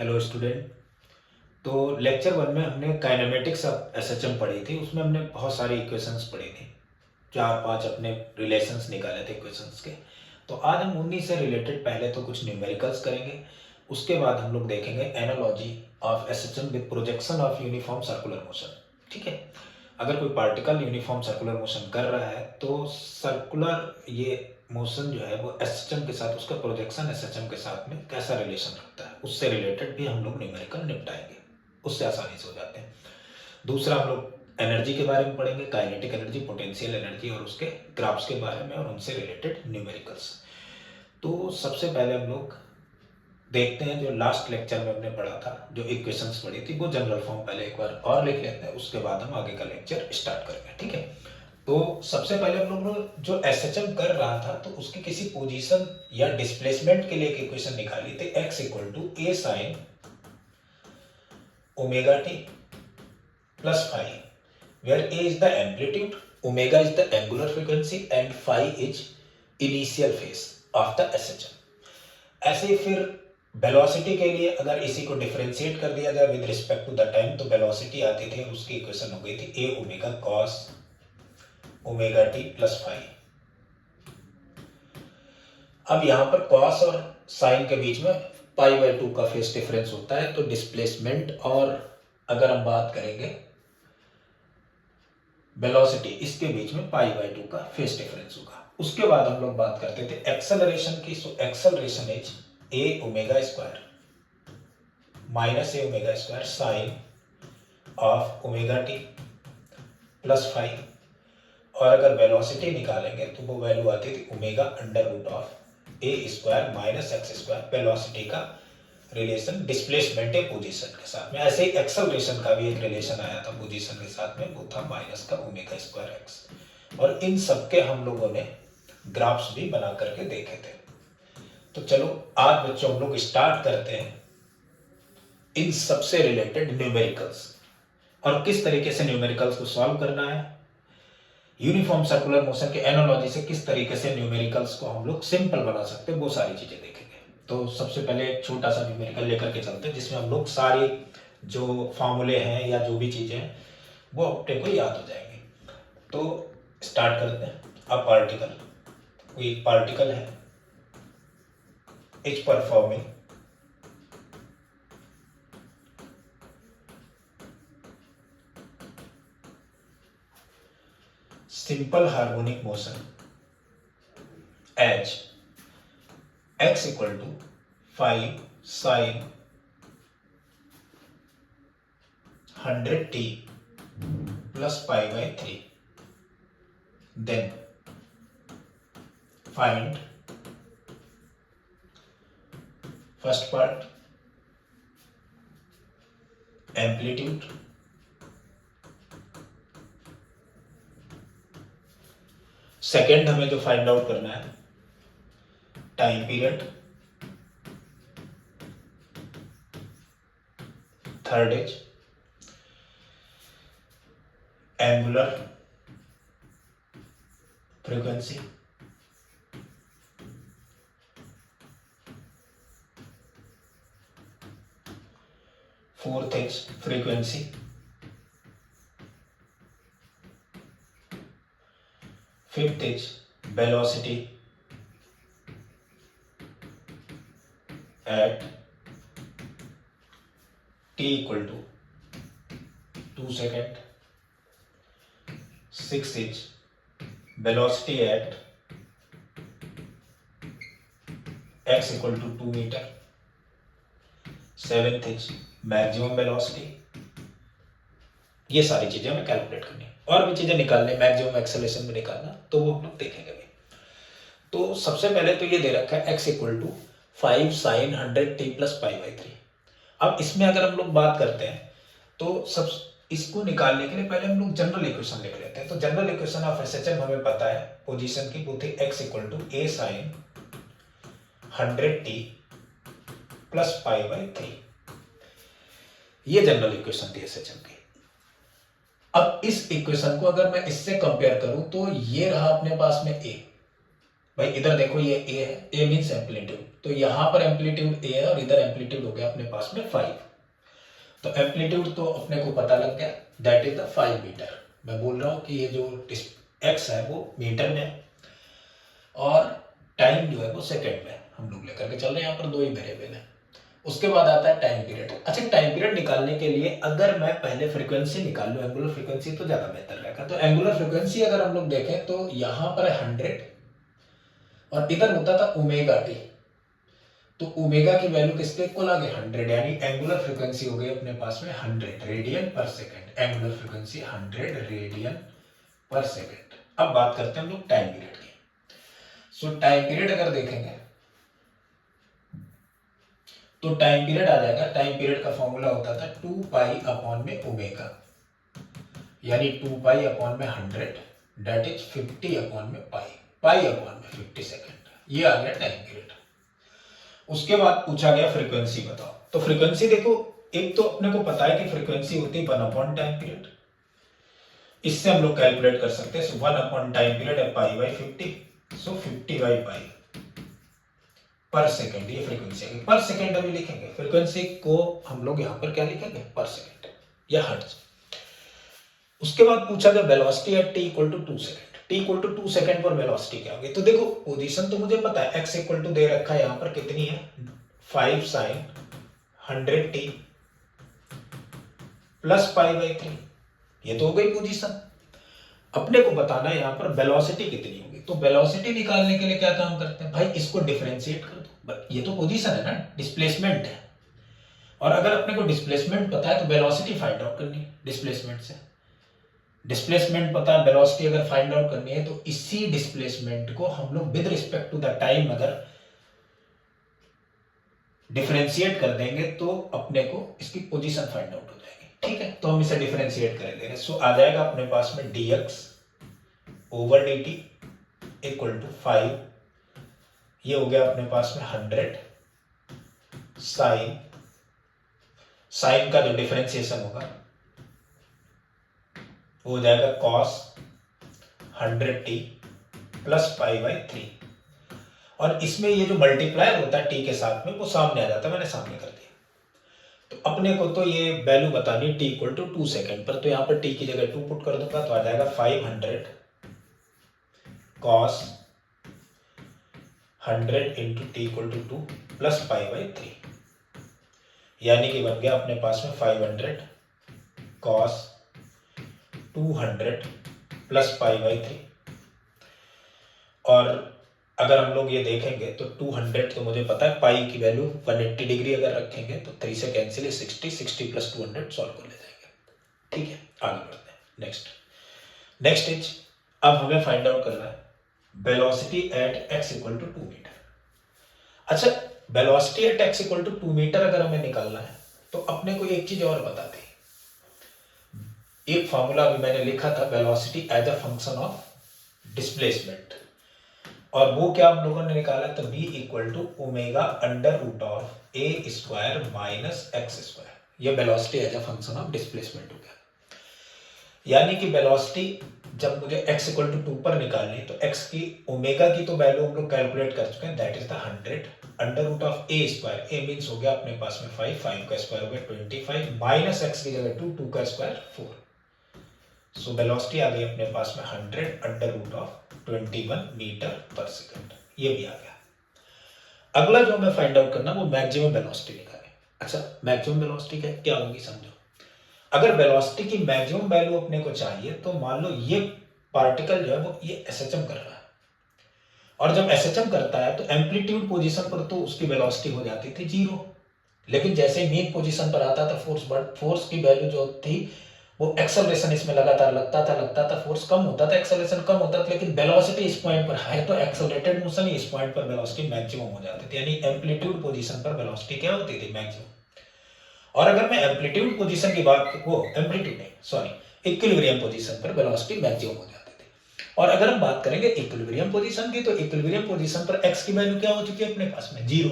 Hello student. तो lecture 1 में हमने काइनेमेटिक्स ऑफ एसएचएम पढ़ी थी। उसमें हमने बहुत सारी इक्वेशंस पढ़ी थी, 4-5 अपने रिलेशंस निकाले थे इक्वेशंस के। तो आज हम उन्हीं से रिलेटेड पहले तो कुछ न्यूमेरिकल्स करेंगे, उसके बाद हम लोग देखेंगे analogy of SHM with projection of uniform circular motion. ठीक है, अगर कोई पार्टिकल यूनिफॉर्म सर्कुलर मोशन कर रहा है तो सर्कुलर ये मोशन जो है वो एसएचएम के साथ, उसका प्रोजेक्शन एसएचएम के साथ में कैसा रिलेशन रखता है, उससे रिलेटेड भी हम लोग न्यूमेरिकल निपटाएंगे, उससे आसानी से हो जाते हैं। दूसरा हम लोग एनर्जी के बारे में पढ़ेंगे, काइनेटिक एनर्जी, पोटेंशियल एनर्जी और उसके ग्राफ्स के बारे में और उनसे रिलेटेड न्यूमेरिकल्स। तो सबसे पहले हम लोग देखते हैं जो लास्ट लेक्चर में हमने पढ़ा था, जो इक्वेशंस पढ़ी थी वो जनरल फॉर्म पहले एक बार और लिख लेते हैं, उसके बाद हम आगे का लेक्चर स्टार्ट करेंगे। ठीक है, तो सबसे पहले हम लोग जो एसएचएम कर रहा था तो उसकी किसी पोजीशन या डिस्प्लेसमेंट के लिए एक इक्वेशन निकाली थी, x equal to a sine omega T plus phi, where a is the amplitude, omega is the angular frequency and phi is initial phase of the SHM. ऐसे फिर वेलोसिटी के लिए अगर इसी को डिफरेंशिएट कर दिया जाए with respect to the time तो वेलोसिटी आती थी, उसकी इक्वेशन हो गई थी A omega cos omega T plus phi. अब यहां पर कॉस और साइन के बीच में पाई बाई 2 का फेस डिफरेंस होता है, तो डिस्प्लेसमेंट और अगर हम बात करेंगे वेलोसिटी, इसके बीच में पाई बाई 2 का फेस डिफरेंस होगा। उसके बाद हम लोग बात करते थे एक्सेलरेशन की, so acceleration is a omega square minus a omega square sine of omega T plus five, और अगर वेलोसिटी निकालेंगे तो वो वैल्यू आती थी omega under root of A square minus x square, velocity का रिलेशन डिस्प्लेसमेंट या पोजीशन के साथ में। ऐसे ही एक्सेलरेशन का भी एक रिलेशन आया था पोजीशन के साथ में, वो था माइनस का ओमेगा स्क्वायर एक्स, और इन सबके हम लोगों ने ग्राफ्स भी बना करके देखे थे। तो चलो आज बच्चों हम लोग स्टार्ट करते हैं इन सबसे रिलेटेड न्यूमेरिकल्स, और किस तरीके से न्यूमेरिकल्स को सॉल्व करना है, यूनिफॉर्म सर्कुलर मोशन के एनालॉजी से किस तरीके से न्यूमेरिकल्स को हम लोग सिंपल बना सकते हैं, वो सारी चीजें देखेंगे। तो सबसे पहले एक छोटा सा न्यूमेरिकल लेकर के चलते हैं जिसमें हम लोग सारी जो फॉर्मूले हैं या जो भी चीजें हैं वो अपने को याद हो जाएंगे। तो स्टार्ट करते हैं। अब पार्टिकल, कोई पार्टिकल है is performing simple harmonic motion as x equal to 5 sin 100t plus pi by 3. Then find first part amplitude, second हमें जो फाइंड आउट करना है time period, third is angular frequency, fourth is frequency, fifth is velocity at t equal to 2 second. Sixth is velocity at x equal to 2 meter. Seventh is maximum velocity. ये सारी चीजें हमें calculate करनी है, और भी चीजें निकालनी, मैक्सिमम एक्सेलरेशन भी निकालना, तो वो हम लोग देखेंगे भी। तो सबसे पहले तो ये दे रखा है x equal to 5 sine 100t plus pi by 3। अब इसमें अगर हम लोग बात करते हैं तो सब इसको निकालने के लिए पहले हम लोग जनरल इक्वेशन लिख लेते हैं। तो जनरल इक्वेशन ऑफ एसएचएम हमें पता है पोजीशन की, वो थी x equal to a sine 100t plus pi by 3। ये जनरल इक्वेशन थी एसएचएम की। अब इस इक्वेशन को अगर मैं इससे कंपेयर करूं तो ये रहा अपने पास में a भाई इधर देखो ये ए है, ए मीन्स एम्पलीट्यूड, तो यहाँ पर एम्पलीट्यूड ए है और इधर एम्पलीट्यूड हो गया अपने पास में 5। तो एम्पलीट्यूड तो अपने को पता लग गया, दैट इज द 5 मीटर। मैं बोल रहा हूँ कि ये जो एक्स है वो मीटर में है और टाइम जो है वो सेकेंड में हम लोग लेकर के चल रहे हैं, यहाँ पर दो ही वेरिएबल है। उसके बाद आता है टाइम पीरियड। अच्छा, टाइम पीरियड निकालने के लिए अगर मैं पहले फ्रीक्वेंसी निकाल लूँ, एंगुलर फ्रीक्वेंसी, तो ज़्यादा बेहतर रहेगा। तो एंगुलर फ्रीक्वेंसी अगर हम लोग देखें तो यहाँ पर है 100 और इधर होता था ओमेगा टी, तो ओमेगा की वैल्यू किसके इक्वल आ गई 100, यानी एंगुलर फ्रीक्वेंसी हो गई अपने पास में 100 रेडियन पर सेकेंड। एंगुलर फ्रीक्वेंसी 100 रेडियन पर सेकेंड। अब बात करते हैं हम लोग टाइम पीरियड की। सो टाइम पीरियड अगर देखेंगे तो टाइम पीरियड आ जाएगा, टाइम पीरियड का फॉर्मूला होता था 2 पाई अपॉन में ओमेगा, यानी 2 पाई अपॉन में 100 दैट इज 50 अपॉन में पाई, पाई अपॉन में 50 सेकेंड। ये आ गया टाइम पीरियड। उसके बाद पूछा गया फ्रीक्वेंसी बताओ। तो फ्रीक्वेंसी देखो, एक तो अपने को पता है कि फ्रीक्वेंसी होती है 1 अपॉन टाइम पीरियड, इससे हम लोग कैलकुलेट कर सकते हैं। सो 1 अपॉन टाइम पीरियड है pi by 50, so 50 by pi पर सेकेंड, ये फ्रीक्वेंसी है। पर सेकेंड अभी लिखेंगे, फ्रीक्वेंसी को हम लोग यहाँ पर क्या लिखेंगे पर सेकेंड या हर्ट्ज। उसके बाद पूछा गया velocity at t equal to 2 second, t equal to 2 second पर वेलोसिटी क्या होगी। तो देखो पोजीशन तो मुझे पता है, एक्स इक्वल टू दे रखा है यहाँ पर कितनी है 5 sine 100 t plus pi by 3, ये तो हो गई पोजीशन। अपने को बताना है यहाँ पर वेलोसिटी कितनी होगी। तो वेलोसिटी निकालने के लिए क्या काम करते हैं भाई, इसको डिफरेंशिएट कर दो। ये तो पोजीशन है ना, डिस्प्लेसमेंट है, और अगर अपने को डिस्प्लेसमेंट पता है तो वेलोसिटी फाइंड आउट करनी है डिस्प्लेसमेंट से। डिस्प्लेसमेंट पता है, वेलोसिटी अगर फाइंड आउट करनी है तो इसी डिस्प्लेसमेंट को हम लोग with respect to the time अगर डिफरेंशिएट कर देंगे तो अपने को इसकी पोजीशन फाइंड आउट हो जाएगी। ठीक है, तो हम इसे डिफरेंशिएट कर देंगे। सो आ जाएगा अपने पास में dx over dt equal to 5, ये हो गया अपने पास में 100 साइन, साइन का जो डिफरेंशिएशन होगा वो हो जाएगा cos 100t plus pi by 3, और इसमें ये जो मल्टीप्लायर होता है t के साथ में वो सामने आ जाता है, मैंने सामने कर दिया। तो अपने को तो ये वैल्यू बतानी t इक्वल टू 2 सेकेंड पर, तो यहाँ पर t की जगह 2 पुट कर दूंगा तो आ जाएगा 500 cos 100 into T equal to 2 plus pi by 3, यानी कि बन गया अपने पास में 500 cos 200 प्लस पाई बाई 3। और अगर हम लोग ये देखेंगे तो 200 तो मुझे पता है पाई की वैल्यू 180 डिग्री अगर रखेंगे तो 3 से कैंसिल है 60 प्लस 200 सॉल्व कर ले जाएंगे। ठीक है, आगे बढ़ते हैं। नेक्स्ट इज, अब हमें फाइंड आउट करना है velocity at x equal to 2 metre. अच्छा, velocity at x equal to 2 metre अगर हमें निकालना है तो अपने को एक चीज और बता दी, एक फॉर्मूला भी मैंने लिखा था velocity as a function of displacement, और वो क्या हम लोगों ने निकाला तो v equal to omega under root of A square minus x square. ये velocity as a function of displacement हो गया। यानी कि वेलोसिटी जब मुझे x इक्वल टू 2 पर निकालनी है तो x की ओमेगा की तो वैल्यू हम लोग कैलकुलेट कर चुके हैं, that is the 100 under root of A square, a means हो गया अपने पास में 5 का स्क्वायर हो गया 25 माइनस एक्स की जगह 2 का स्क्वायर 4। सो वेलोसिटी आ गई अपने पास में 100 अंडर रूट ऑफ 21 मीटर पर सेकंड, ये भी आ गया। अगला जो हमें फाइंड आउट करना वो मैक्सिमम वेलोसिटी निकालें। अच्छा, मैक्सिमम वेलोसिटी क्या होगी समझो। अगर वेलोसिटी की मैक्सिमम वैल्यू अपने को चाहिए तो मान लो ये पार्टिकल जो है वो ये एसएचएम कर रहा है, और जब एसएचएम करता है तो एम्पलीट्यूड पोजीशन पर तो उसकी वेलोसिटी हो जाती थी 0, लेकिन जैसे मीन पोजीशन पर आता था फोर्स की वैल्यू जो थी वो एक्सेलरेशन इसमें लगातार लगता था, फोर्स कम होता था, एक्सेलरेशन कम होता था, लेकिन वेलोसिटी इस पॉइंट पर है तो एक्सेलरेटेड मोशन इस पॉइंट पर वेलोसिटी मैक्सिमम हो जाती थी, यानी एम्पलीट्यूड पोजीशन पर वेलोसिटी क्या होती थी मैक्सिमम। और अगर मैं एम्पलीट्यूड पोजीशन की बात, वो एम्पलीट्यूड नहीं सॉरी इक्विलिब्रियम पोजीशन पर वेलोसिटी मैक्सिमम हो जाती थी। और अगर हम बात करेंगे इक्विलिब्रियम पोजीशन की तो इक्विलिब्रियम पोजीशन पर x की वैल्यू क्या हो चुकी है अपने पास में 0,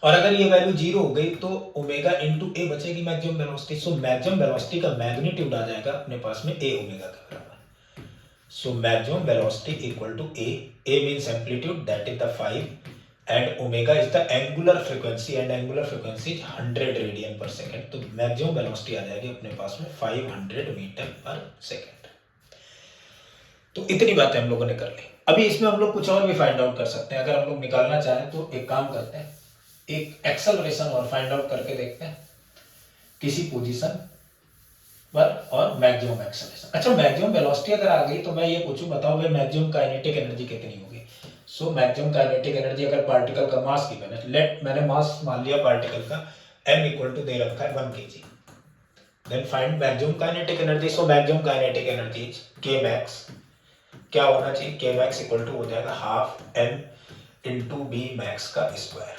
और अगर ये वैल्यू 0 हो गई तो ओमेगा इंटू ए बचेगी maximum velocity. So maximum velocity का मैग्नीट्यूड आ जाएगा अपने पास में ए ओमेगा के बराबर। So maximum velocity equal to A. A means amplitude, that is the 5, and omega is the angular frequency, and angular frequency is 100 radian पर second. तो maximum velocity आ जाएगी अपने पास में 500 मीटर पर सेकेंड. तो इतनी बातें हम लोगों ने कर ली. अभी इसमें हम लोग कुछ और भी फाइंड आउट कर सकते हैं. अगर हम लोग निकालना चाहें तो एक काम करते हैं, एक एक्सेलरेशन और फाइंड आउट करके देखते हैं किसी पोजीशन पर और मैक्सिमम एक्सेलरेशन. अच्छा, मैक्सिमम वेलोसिटी अगर आ गई तो मैं ये पूछूं, बताओ भाई मैक्सिमम काइनेटिक एनर्जी कितनी होगी. सो मैक्सिमम काइनेटिक एनर्जी अगर पार्टिकल का मास गिवन है, मैंने मास मान लिया पार्टिकल का m इक्वल टू दे रखा है 1 kg. Then find maximum kinetic energy. So maximum kinetic energy k max क्या होना चाहिए, k max इक्वल टू हो जाएगा half m into b max का स्क्वायर.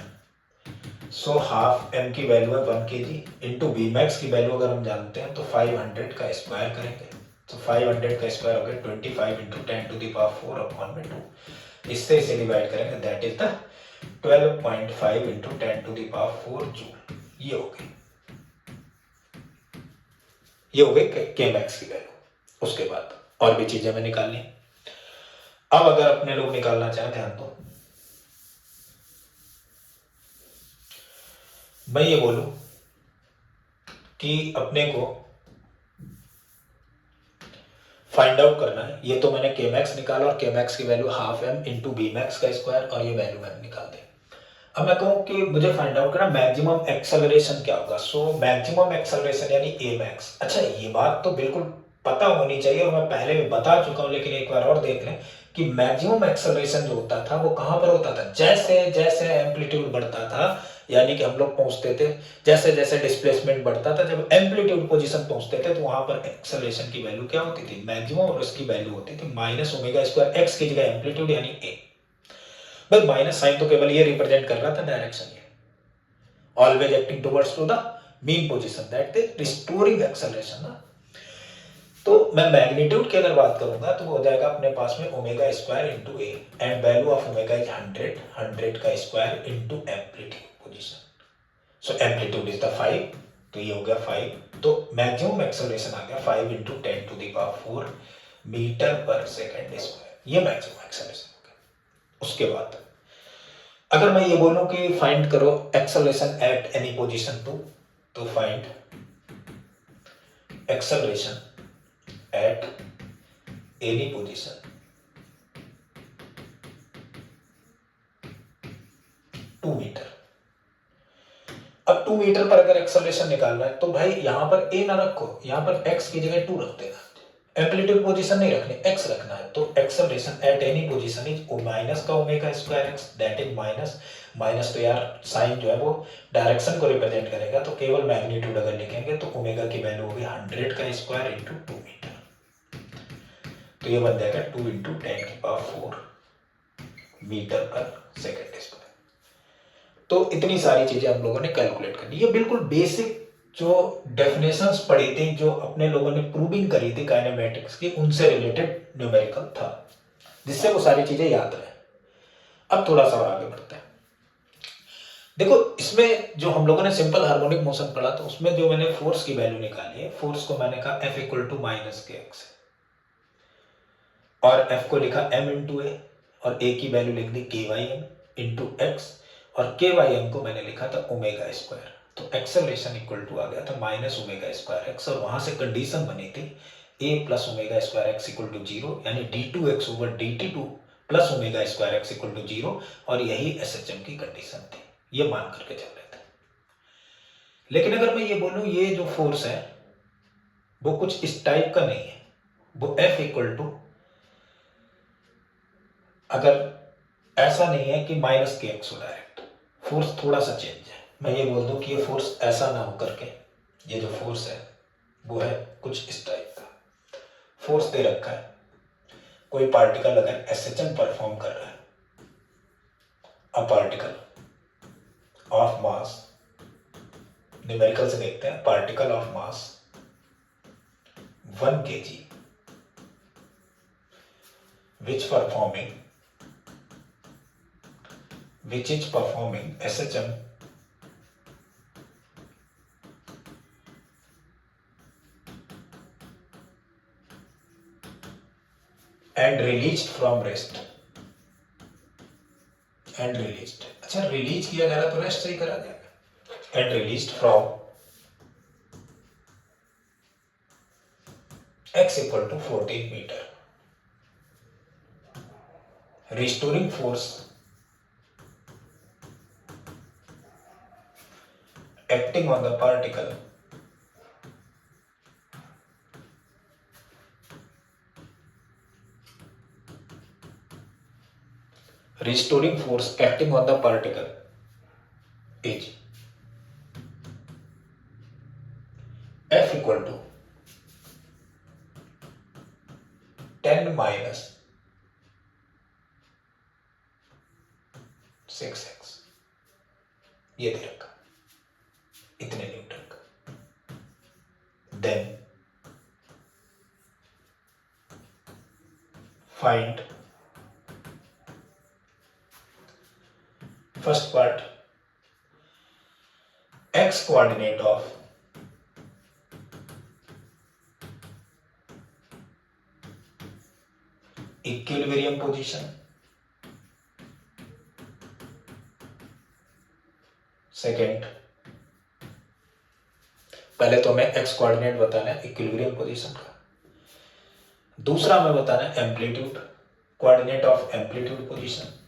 सो हाफ m की वैल्यू है 1 kg इंटू बी मैक्स की वैल्यू अगर हम जानते हैं तो 500 का स्क्वायर करेंगे. तो 500 का स्क्वायर हो गया 25 into 10 to the power 4 upon में 2. इससे इसे डिवाइड करेंगे, that is the 12.5 into 10 to the power 4 joule. ये हो गई के मैक्स की वैल्यू. उसके बाद और भी चीजें हमें निकालनी. अब अगर अपने लोग निकालना चाहें, ध्यान दो, मैं ये बोलूं कि अपने को फाइंड आउट करना है. ये तो मैंने के मैक्स निकाला और के मैक्स की value half m into b max का स्क्वायर, और ये वैल्यू मैंने निकाल दी. अब मैं कहूँ कि मुझे फाइंड आउट करना मैक्सिमम एक्सेलरेशन क्या होगा. सो मैक्सिमम एक्सेलरेशन यानी ए मैक्स. अच्छा, ये बात तो बिल्कुल पता होनी चाहिए और मैं पहले भी बता चुका हूँ, लेकिन एक बार और देख लें कि मैक्सिमम एक्सेलरेशन जो होता था वो कहाँ पर होता था, जैसे जैसे एम्पलीट्यूड बढ़ता था, यानी कि हम लोग पहुंचते थे, जैसे जैसे डिस्प्लेसमेंट बढ़ता था, जब एम्पलीट्यूड पोजीशन पहुंचते थे तो वहां पर एक्सेलरेशन की वैल्यू क्या होती थी, मैक्सिमम, और उसकी वैल्यू होती थी माइनस ओमेगा स्क्वायर एक्स की जगह एम्पलीट्यूड यानी ए. बस माइनस साइन तो केवल ये रिप्रेजेंट कर रहा था डायरेक्शन, ये always acting towards to the mean position, that is restoring acceleration ना. तो मैं मैग्नीट्यूड की अगर बात करूंगा तो वो हो जाएगा अपने पास में omega square into A, and value of omega is 100 का square into amplitude position. So amplitude is the 5, तो ये हो गया 5. तो मैक्सिमम एक्सेलरेशन आ गया 5 into 10 to the power 4 metre पर सेकेंड स्क्वायर. ये मैक्सिमम एक्सेलरेशन हो गया. उसके बाद अगर मैं ये बोलूं कि फाइंड करो एक्सेलरेशन एट एनी पोजीशन 2, तो find acceleration at any position 2 metre. अब 2 मीटर पर अगर एक्सेलरेशन निकालना है तो भाई यहां पर ए ना रखो, यहां पर एक्स की जगह 2 रख देना. एम्पलीट्यूड पोजीशन नहीं रखनी, एक्स रखना है. तो acceleration at any position is minus का omega square X, that is minus. Minus तो यार साइन जो है वो डायरेक्शन को रिप्रेजेंट करेगा, तो केवल मैग्नीट्यूड अगर लिखेंगे तो ओमेगा की वैल्यू होगी 100 का स्क्वायर इंटू 2 मीटर. तो ये बन जाएगा 2 इंटू 10 की पावर 4 मीटर पर सेकेंड स्क्वायर. तो इतनी सारी चीजें हम लोगों ने कैलकुलेट करनी. ये बिल्कुल बेसिक जो डेफिनेशंस पढ़ी थी, जो अपने लोगों ने प्रूविंग करी थी काइनेमेटिक्स की, उनसे रिलेटेड न्यूमेरिकल था, जिससे वो सारी चीजें याद रहे. अब थोड़ा सा और आगे बढ़ते हैं. देखो, इसमें जो हम लोगों ने सिंपल हार्मोनिक मोशन पढ़ा तो उसमें जो मैंने फोर्स की वैल्यू निकाली है, फोर्स को मैंने कहा F इक्वल टू माइनस के एक्स, और F को लिखा m इंटू ए, और a की वैल्यू लिख दी के वाई एम इंटू एक्स, और के वाई एम को मैंने लिखा था ओमेगा स्क्वायर. तो एक्सेलरेशन इक्वल टू आ गया था माइनस ओमेगा स्क्वायर एक्स, और वहां से कंडीशन बनी थी a plus omega square x equal to 0, यानी d2x over dt2 plus omega square x equal to 0, और यही SHM की कंडीशन थी. ये मान करके चल रहे थे. लेकिन अगर मैं ये बोलूं ये जो फोर्स है वो कुछ इस टाइप का नहीं है, वो F इक्वल टू, अगर ऐसा नहीं है कि माइनस के एक्स हो डायरेक्ट, फोर्स थोड़ा सा चेंज है. मैं ये बोल दूं कि ये फोर्स ऐसा ना हो करके, ये जो फोर्स है वो है कुछ इस टाइप का. फोर्स दे रखा है, कोई पार्टिकल अगर SHM परफॉर्म कर रहा है, a particle of mass, numerical से देखते हैं, particle of mass 1 kg which is performing SHM and release from rest, and release, अच्छा रिलीज किया जा रहा तो रेस्ट सही करा जाएगा, and release from x equal to 14 meter, restoring force acting on the particle restoring force acting on the particle is F equal to 10 minus 6x, ये दे रखा इतने न्यूटन का। Then find first part x coordinate of equilibrium position, second पहले तो हमें x coordinate बताना है equilibrium position का, दूसरा हमें बताना है amplitude, coordinate of amplitude position,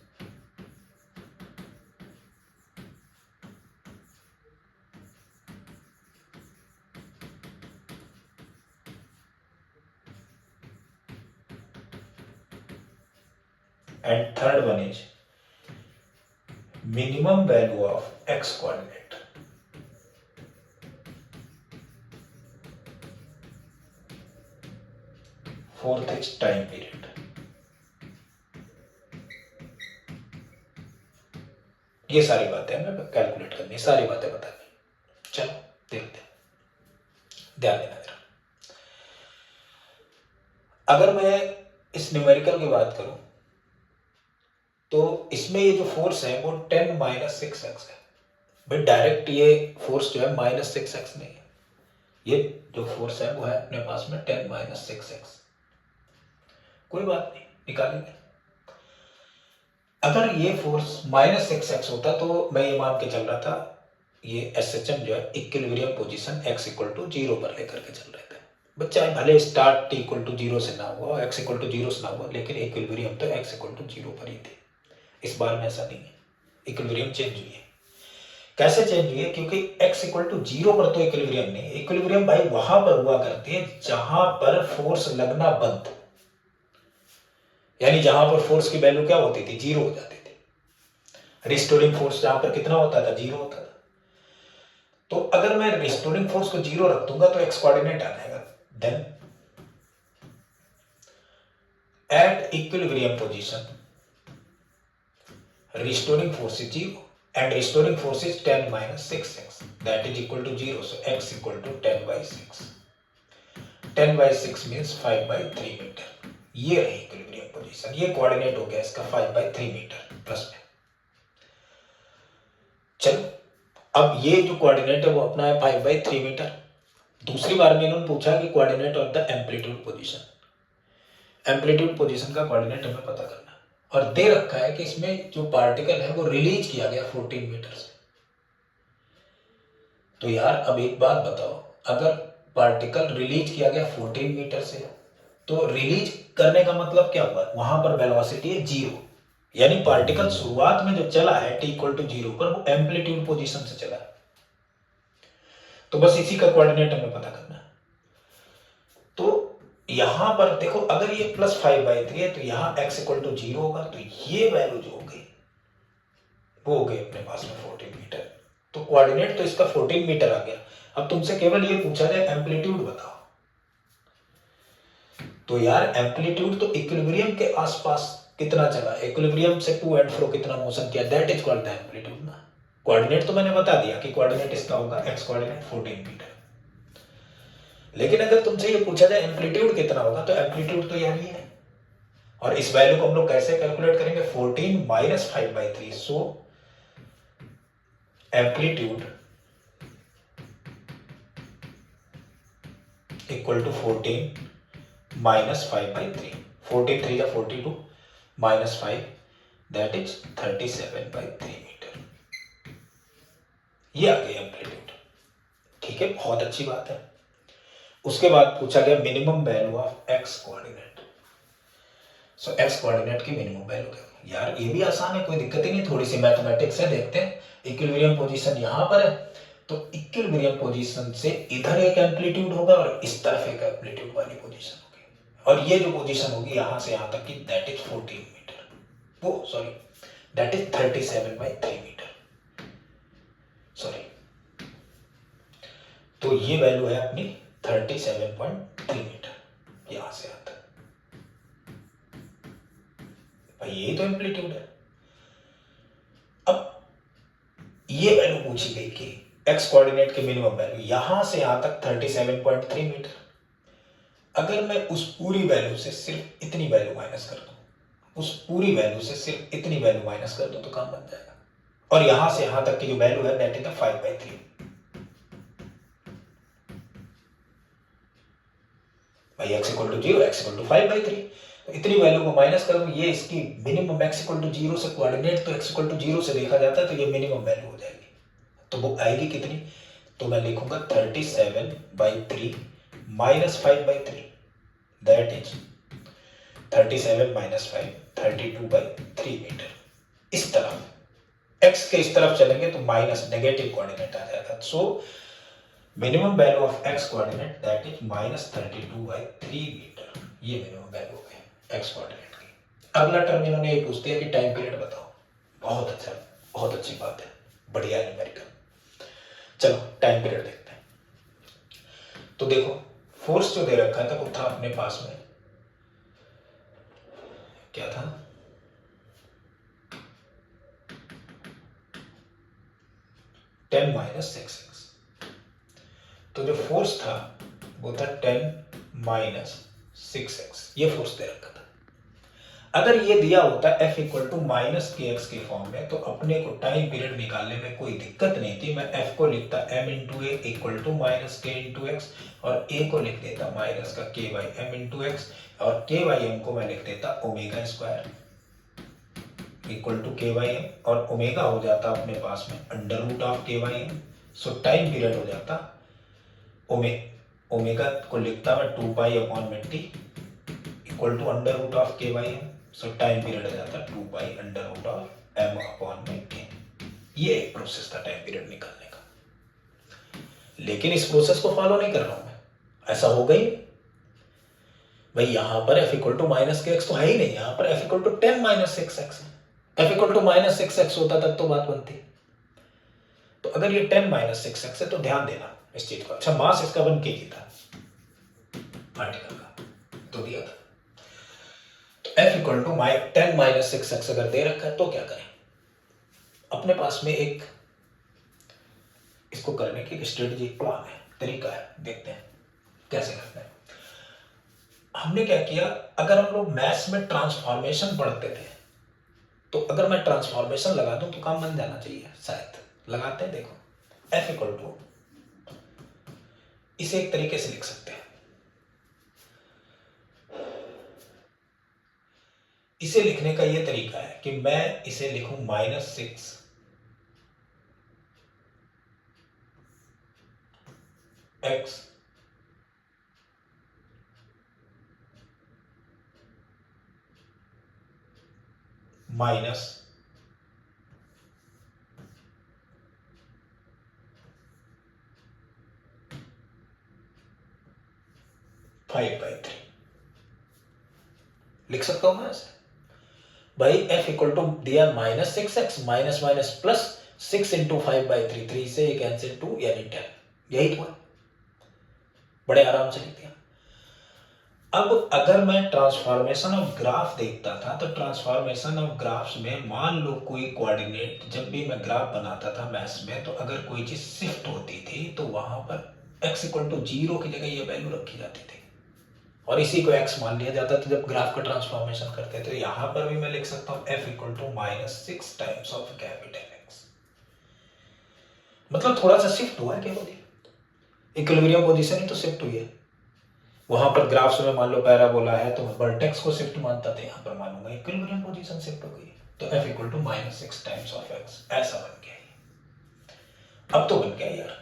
and third one is minimum value of x coordinate. Fourth is time period. ये सारी बातें हमें कैलकुलेट करनी, सारी बातें बतानी। चलो देखते हैं, ध्यान देना जरा। अगर मैं इस न्यूमेरिकल की बात करूं तो इसमें ये जो फोर्स है वो 10 माइनस 6x है। भाई डायरेक्ट ये फोर्स जो है माइनस 6x नहीं है, ये जो फोर्स है वो है अपने पास में 10 माइनस 6x। कोई बात नहीं, निकालेंगे। अगर ये फोर्स माइनस 6x होता तो मैं ये मान के चल रहा था ये SHM जो है equilibrium position x equal to 0 पर लेकर के चल रहे थे। बच्चा भले स्टार्ट t इक्वल टू 0 से ना हुआ, x इक्वल टू 0 से ना हुआ, लेकिन इक्विलिब्रियम तो x इक्वल टू 0 पर ही थे। इस बार में ऐसा नहीं है, इक्विलिब्रियम चेंज हुई है। कैसे चेंज हुई है? क्योंकि x इक्वल टू 0 पर तो इक्विलिब्रियम नहीं, इक्विलिब्रियम भाई वहां पर हुआ करती है जहां पर फोर्स लगना बंद, यानी जहां पर फोर्स की वैल्यू क्या होती थी? 0 हो जाती थी। रिस्टोरिंग फोर्स जहां पर कितना होता था? 0 होता था। तो अगर मैं रिस्टोरिंग फोर्स को 0 रख दूंगा तो x कोऑर्डिनेट आ जाएगा। Then at equilibrium position restoring force is 0 and restoring force is 10 minus 6x, that is equal to 0, so x equal to 10 by 6. 10 by 6 means 5 by 3 metre. ये रही इक्विलिब्रियम पोजीशन, ये coordinate हो गया इसका 5 by 3 metre plus में। चलो अब ये जो कोऑर्डिनेट है वो अपना है 5 by 3 मीटर। दूसरी बार में इन्होंने पूछा कि coordinate of the amplitude position, amplitude position का कोऑर्डिनेट हमें पता करना, और दे रखा है कि इसमें जो पार्टिकल है वो रिलीज किया गया 14 मीटर से। तो यार अब एक बात बताओ, अगर पार्टिकल रिलीज किया गया 14 मीटर से तो रिलीज करने का मतलब क्या हुआ? वहां पर वेलोसिटी है 0, यानी पार्टिकल शुरुआत में जो चला है t इक्वल टू 0 पर वो एम्पलीट्यूड पोजीशन से चला है। तो बस इसी का कोऑर्डिनेट हमें पता करना है। तो यहां पर देखो, अगर ये प्लस 5/3 है तो यहां x इक्वल टू 0 होगा, तो ये वैल्यू जो हो गई वो हो गई अपने पास में 14 मीटर। तो कोऑर्डिनेट तो इसका 14 मीटर आ गया। अब तुमसे केवल ये पूछा जाए एम्पलीट्यूड बताओ, तो यार एम्पलीट्यूड तो इक्विलिब्रियम के आसपास कितना चला, इक्विलिब्रियम से टू एंड फ्रो कितना मोशन किया, that is called the amplitude ना। कोऑर्डिनेट तो मैंने बता दिया कि कोऑर्डिनेट इसका होगा x कोऑर्डिनेट 14 मीटर। लेकिन अगर तुमसे ये पूछा जाए एम्पलीट्यूड कितना होगा, तो एम्पलीट्यूड तो यही है, और इस वैल्यू को हम लोग कैसे कैलकुलेट करेंगे? 14 minus 5/3, so amplitude equal to 14 minus 5/3। 14 3 या 42 माइनस 5 दैट इज 37/3 मीटर। ये आ गई एम्पलीट्यूड। ठीक है, बहुत अच्छी बात है। उसके बाद पूछा गया minimum value of x coordinate. So x coordinate की मिनिमम वैल्यू क्या? यार ये भी आसान है, कोई दिक्कत ही नहीं। थोड़ी सी मैथमेटिक्स है, देखते हैं। इक्विलिब्रियम पोजीशन यहां पर है, तो इक्विलिब्रियम पोजीशन से इधर एक एम्पलीट्यूड होगा और इस तरफ एक एम्पलीट्यूड वाली पोजीशन होगी, और ये जो पोजीशन होगी यहां से यहां तक की दैट इज 14 मीटर, वो sorry that is 37/3 metre, sorry. तो ये वैल्यू है अपनी 37.3 मीटर यहां से यहां तक। भाई यही तो एम्पलीट्यूड है। अब ये वैल्यू पूछी गई कि एक्स कोऑर्डिनेट की मिनिमम वैल्यू यहां से यहां तक 37.3 मीटर। अगर मैं उस पूरी वैल्यू से सिर्फ इतनी वैल्यू माइनस कर दूं, उस पूरी वैल्यू से सिर्फ इतनी वैल्यू माइनस कर दूं तो काम बन जाएगा। और यहां से यहां तक की जो वैल्यू है दैट इज 5/3। भाई x equal to 0, x equal to 5/3, तो इतनी वैल्यू को माइनस कर दूं, ये इसकी मिनिमम x इक्वल टू 0 से कोऑर्डिनेट तो x इक्वल टू 0 से देखा जाता है, तो ये मिनिमम वैल्यू हो जाएगी। तो वो आएगी कितनी? तो मैं लिखूंगा 37/3 minus 5/3 that is 37 minus 5 32/3 metre. इस तरफ x के इस तरफ चलेंगे तो माइनस नेगेटिव कोऑर्डिनेट आ जाएगा। So minimum value of x coordinate that is minus 32/3 metre. ये मिनिमम वैल्यू है x कोऑर्डिनेट की। अगला टर्म इन्होंने ये पूछते हैं कि टाइम पीरियड बताओ। बहुत अच्छा, बहुत अच्छी बात है, बढ़िया है न्यूमेरिकल। चलो टाइम पीरियड देखते हैं। तो देखो फोर्स जो दे रखा था वो था अपने पास में क्या था, टेन माइनस 6x। तो जो फोर्स था वो था 10 माइनस 6x, ये फोर्स दे रखा था। अगर ये दिया होता f इक्वल टू माइनस के एक्स के फॉर्म में तो अपने को टाइम पीरियड निकालने में कोई दिक्कत नहीं थी। मैं f को लिखता m into a equal to minus k into x, और a को लिख देता माइनस का के बाई एम इंटू एक्स, और के बाई एम को मैं लिख देता omega square equal to K by M, और ओमेगा हो जाता अपने पास में under root of K by M. So time period हो जाता ओमेगा को लिखता मैं 2 पाई अपॉन में T equal to under root of K by M. So time period आ जाता 2 pi under root of M upon में के। ये एक प्रोसेस था टाइम पीरियड निकालने का, लेकिन इस प्रोसेस को फॉलो नहीं कर रहा हूं मैं। ऐसा हो गई भाई, यहां पर f इक्वल टू माइनस के एक्स तो है ही नहीं, यहां पर f equal to 10 minus 6x है। f equal to minus 6x होता तब तो बात बनती। तो अगर ये 10 माइनस 6x है तो ध्यान देना इस चीज को। अच्छा, मास इसका 1 kg था पार्टिकल का, तो दिया था। f equal to 10 minus 6x अगर दे रखा है तो क्या करें? अपने पास में एक इसको करने की एक स्ट्रेटजी, प्लान है, तरीका है, देखते हैं कैसे करते हैं। हमने क्या किया, अगर हम लोग मैथ्स में ट्रांसफॉर्मेशन पढ़ते थे तो अगर मैं ट्रांसफॉर्मेशन लगा दूं तो काम बन जाना चाहिए, शायद। लगाते हैं, देखो f इक्वल टू, इसे एक तरीके से लिख सकते हैं। इसे लिखने का यह तरीका है कि मैं इसे लिखूं -6 x माइनस 5/3 लिख सकता हूं मैं ऐसे। भाई f इक्वल टू दिया -6x minus minus plus 6 into 5/3, 3 से ये कैंसिल 2 यानी 10, यही तो है। बड़े आराम से लिख दिया। अब अगर मैं ट्रांसफॉर्मेशन ऑफ ग्राफ देखता था तो ट्रांसफॉर्मेशन ऑफ ग्राफ्स में मान लो कोई कोऑर्डिनेट, जब भी मैं ग्राफ बनाता था मैथ्स में, तो अगर कोई चीज शिफ्ट होती थी तो वहां पर x इक्वल टू 0 की जगह ये वैल्यू रखी जाती थी और इसी को x मान लिया जाता था जब ग्राफ का ट्रांसफॉर्मेशन करते थे। तो यहां पर भी मैं लिख सकता हूं f equal to -6 times of capital X। मतलब थोड़ा सा शिफ्ट हुआ है केवल, इक्विलिब्रियम पोजीशन ही तो शिफ्ट हुई है। वहां पर ग्राफ्स में मान लो पैराबोला है तो मैं वर्टेक्स को शिफ्ट मानता था, यहाँ पर मानूंगा इक्विलिब्रियम पोजीशन शिफ्ट हो गई, तो f equal to -6 times of x, ऐसा बन गया ये। अब तो बन गया यार,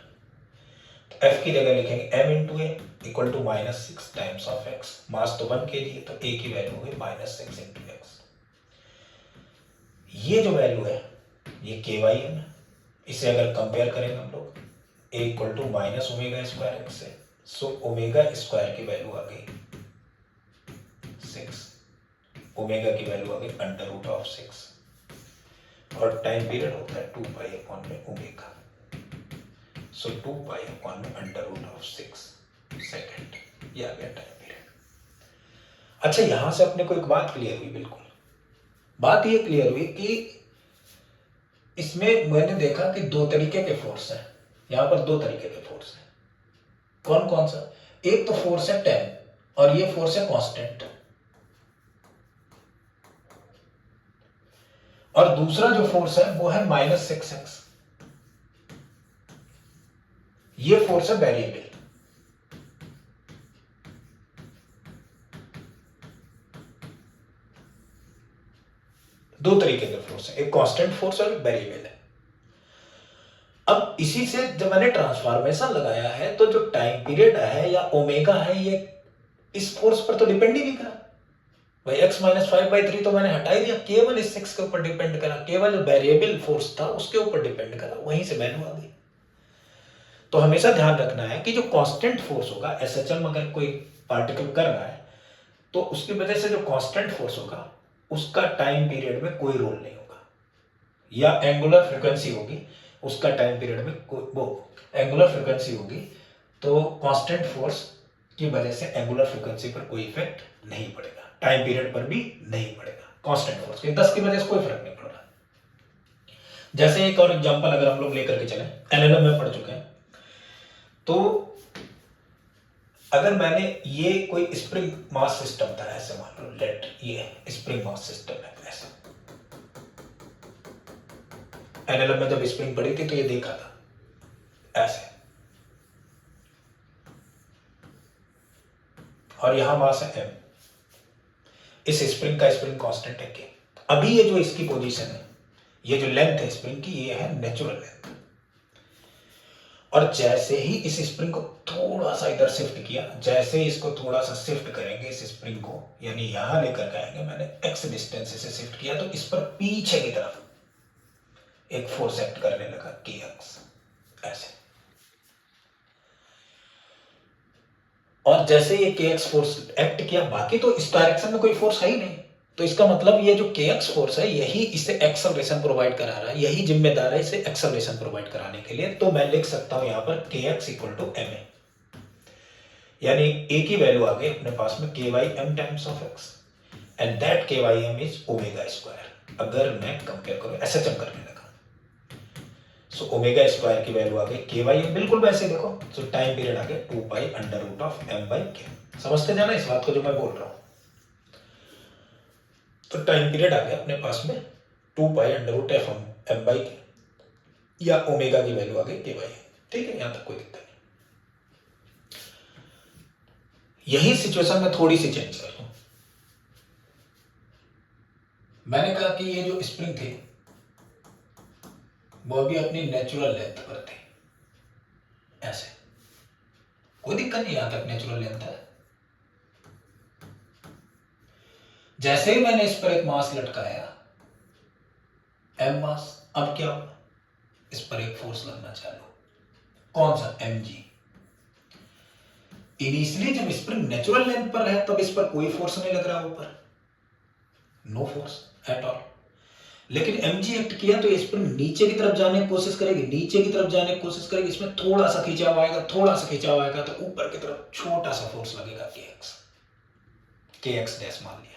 तो f की जगह लिखेंगे m into a equal to -6 times of x, mass तो 1 kg है तो a की वैल्यू हो गई -6 इंटू एक्स। ये जो वैल्यू है ये ky है, इसे अगर कंपेयर करेंगे हम लोग a equal to minus omega square x से, सो ओमेगा स्क्वायर की वैल्यू आ गई 6, ओमेगा की वैल्यू आ गई √6, और टाइम पीरियड होता है 2 पाई अपॉन में ओमेगा, सो 2 पाई अपॉन में √6 सेकेंड, ये आ गया टाइम पीरियड। अच्छा, यहां से अपने को एक बात क्लियर हुई, बिल्कुल बात ये क्लियर हुई कि इसमें मैंने देखा कि दो तरीके के फोर्स हैं, यहां पर दो तरीके के फोर्स हैं। कौन कौन सा? एक तो फोर्स है टेन और ये फोर्स है कांस्टेंट, और दूसरा जो फोर्स है वो है -6x, ये फोर्स है वेरिएबल। दो तरीके के फोर्स है, एक कांस्टेंट फोर्स और एक वेरिएबल है। अब इसी से जब मैंने ट्रांसफॉर्मेशन लगाया है तो जो टाइम पीरियड है या ओमेगा है, ये इस फोर्स पर तो डिपेंड ही नहीं करा भाई, x - 5/3 तो मैंने हटा ही दिया, केवल इस 6 के ऊपर डिपेंड करा, केवल वेरिएबल फोर्स था उसके ऊपर डिपेंड करा, वहीं से वैल्यू आ गई। तो हमेशा ध्यान रखना है कि जो कांस्टेंट फोर्स होगा, एसएचएम अगर कोई पार्टिकल कर रहा है तो उसकी वजह से जो कांस्टेंट फोर्स होगा उसका टाइम पीरियड में कोई रोल नहीं होगा, या एंगुलर फ्रीक्वेंसी होगी उसका टाइम पीरियड में कोई, वो एंगुलर फ्रीक्वेंसी होगी तो कांस्टेंट फोर्स की वजह से एंगुलर फ्रीक्वेंसी पर कोई इफेक्ट नहीं पड़ेगा, टाइम पीरियड पर भी नहीं पड़ेगा। कांस्टेंट फोर्स के 10 की वजह से कोई फर्क नहीं पड़ रहा। जैसे एक और एग्जांपल अगर हम लोग लेकर के चले, एलएलएम में पढ़ चुके हैं, तो अगर मैंने ये कोई स्प्रिंग मास सिस्टम था, ऐसे मान लो लेट ये स्प्रिंग मास सिस्टम है, ऐसा एलएलएम में जब स्प्रिंग पड़ी थी तो ये देखा था ऐसे, और यहां मास है m, इस स्प्रिंग का स्प्रिंग कांस्टेंट है k। अभी ये जो इसकी पोजीशन है, ये जो लेंथ है स्प्रिंग की, ये है नेचुरल लेंथ, और जैसे ही इस स्प्रिंग को थोड़ा सा इधर शिफ्ट किया, जैसे ही इसको थोड़ा सा शिफ्ट करेंगे इस स्प्रिंग को, यानी यहां लेकर के आएंगे, मैंने x डिस्टेंस से शिफ्ट किया तो इस पर पीछे की तरफ एक फोर्स एक्ट करने लगा kx, ऐसे, और जैसे ये kx फोर्स एक्ट किया, बाकी तो इस डायरेक्शन में कोई फोर्स है ही नहीं, तो इसका मतलब ये जो kx फोर्स है यही इसे एक्सेलरेशन प्रोवाइड करा रहा है, यही जिम्मेदार है इसे एक्सेलरेशन प्रोवाइड कराने के लिए। तो मैं लिख सकता हूं यहां पर kx इक्वल टू ma, यानी a की वैल्यू आ गई अपने पास में ky m times of x, and that ky m is omega square. अगर मैं कंपेयर करूं, एसएचएम करने लगा, सो ओमेगा स्क्वायर की वैल्यू आ गई ky m, बिल्कुल वैसे देखो, सो टाइम पीरियड आ गया 2 पाई m/k। समझते जाना इस बात को जो मैं बोल रहा हूं, तो टाइम पीरियड आ गया अपने पास में 2 पाई m/k, या ओमेगा की वैल्यू आ गई ky। ठीक है, यहां तक कोई दिक्कत नहीं। यही सिचुएशन में थोड़ी सी चेंज कर दूं, मैंने कहा कि ये जो स्प्रिंग थे वो भी अपनी नेचुरल लेंथ पर थे, ऐसे, कोई दिक्कत नहीं, यहां तक नेचुरल लेंथ है। जैसे ही मैंने इस पर एक मास लटकाया m मास, अब क्या हुआ, इस पर एक फोर्स लगना चालू, कौन सा, mg। इनिशियली जब स्प्रिंग नेचुरल लेंथ पर है तब इस पर कोई फोर्स नहीं लग रहा ऊपर, नो फोर्स एट ऑल, लेकिन mg एक्ट किया तो स्प्रिंग नीचे की तरफ जाने की कोशिश करेगी, नीचे की तरफ जाने की कोशिश करेगी, इसमें थोड़ा सा खिंचाव आएगा, थोड़ा सा खिंचाव आएगा तो ऊपर की तरफ छोटा सा फोर्स लगेगा kx डैश मान लिया।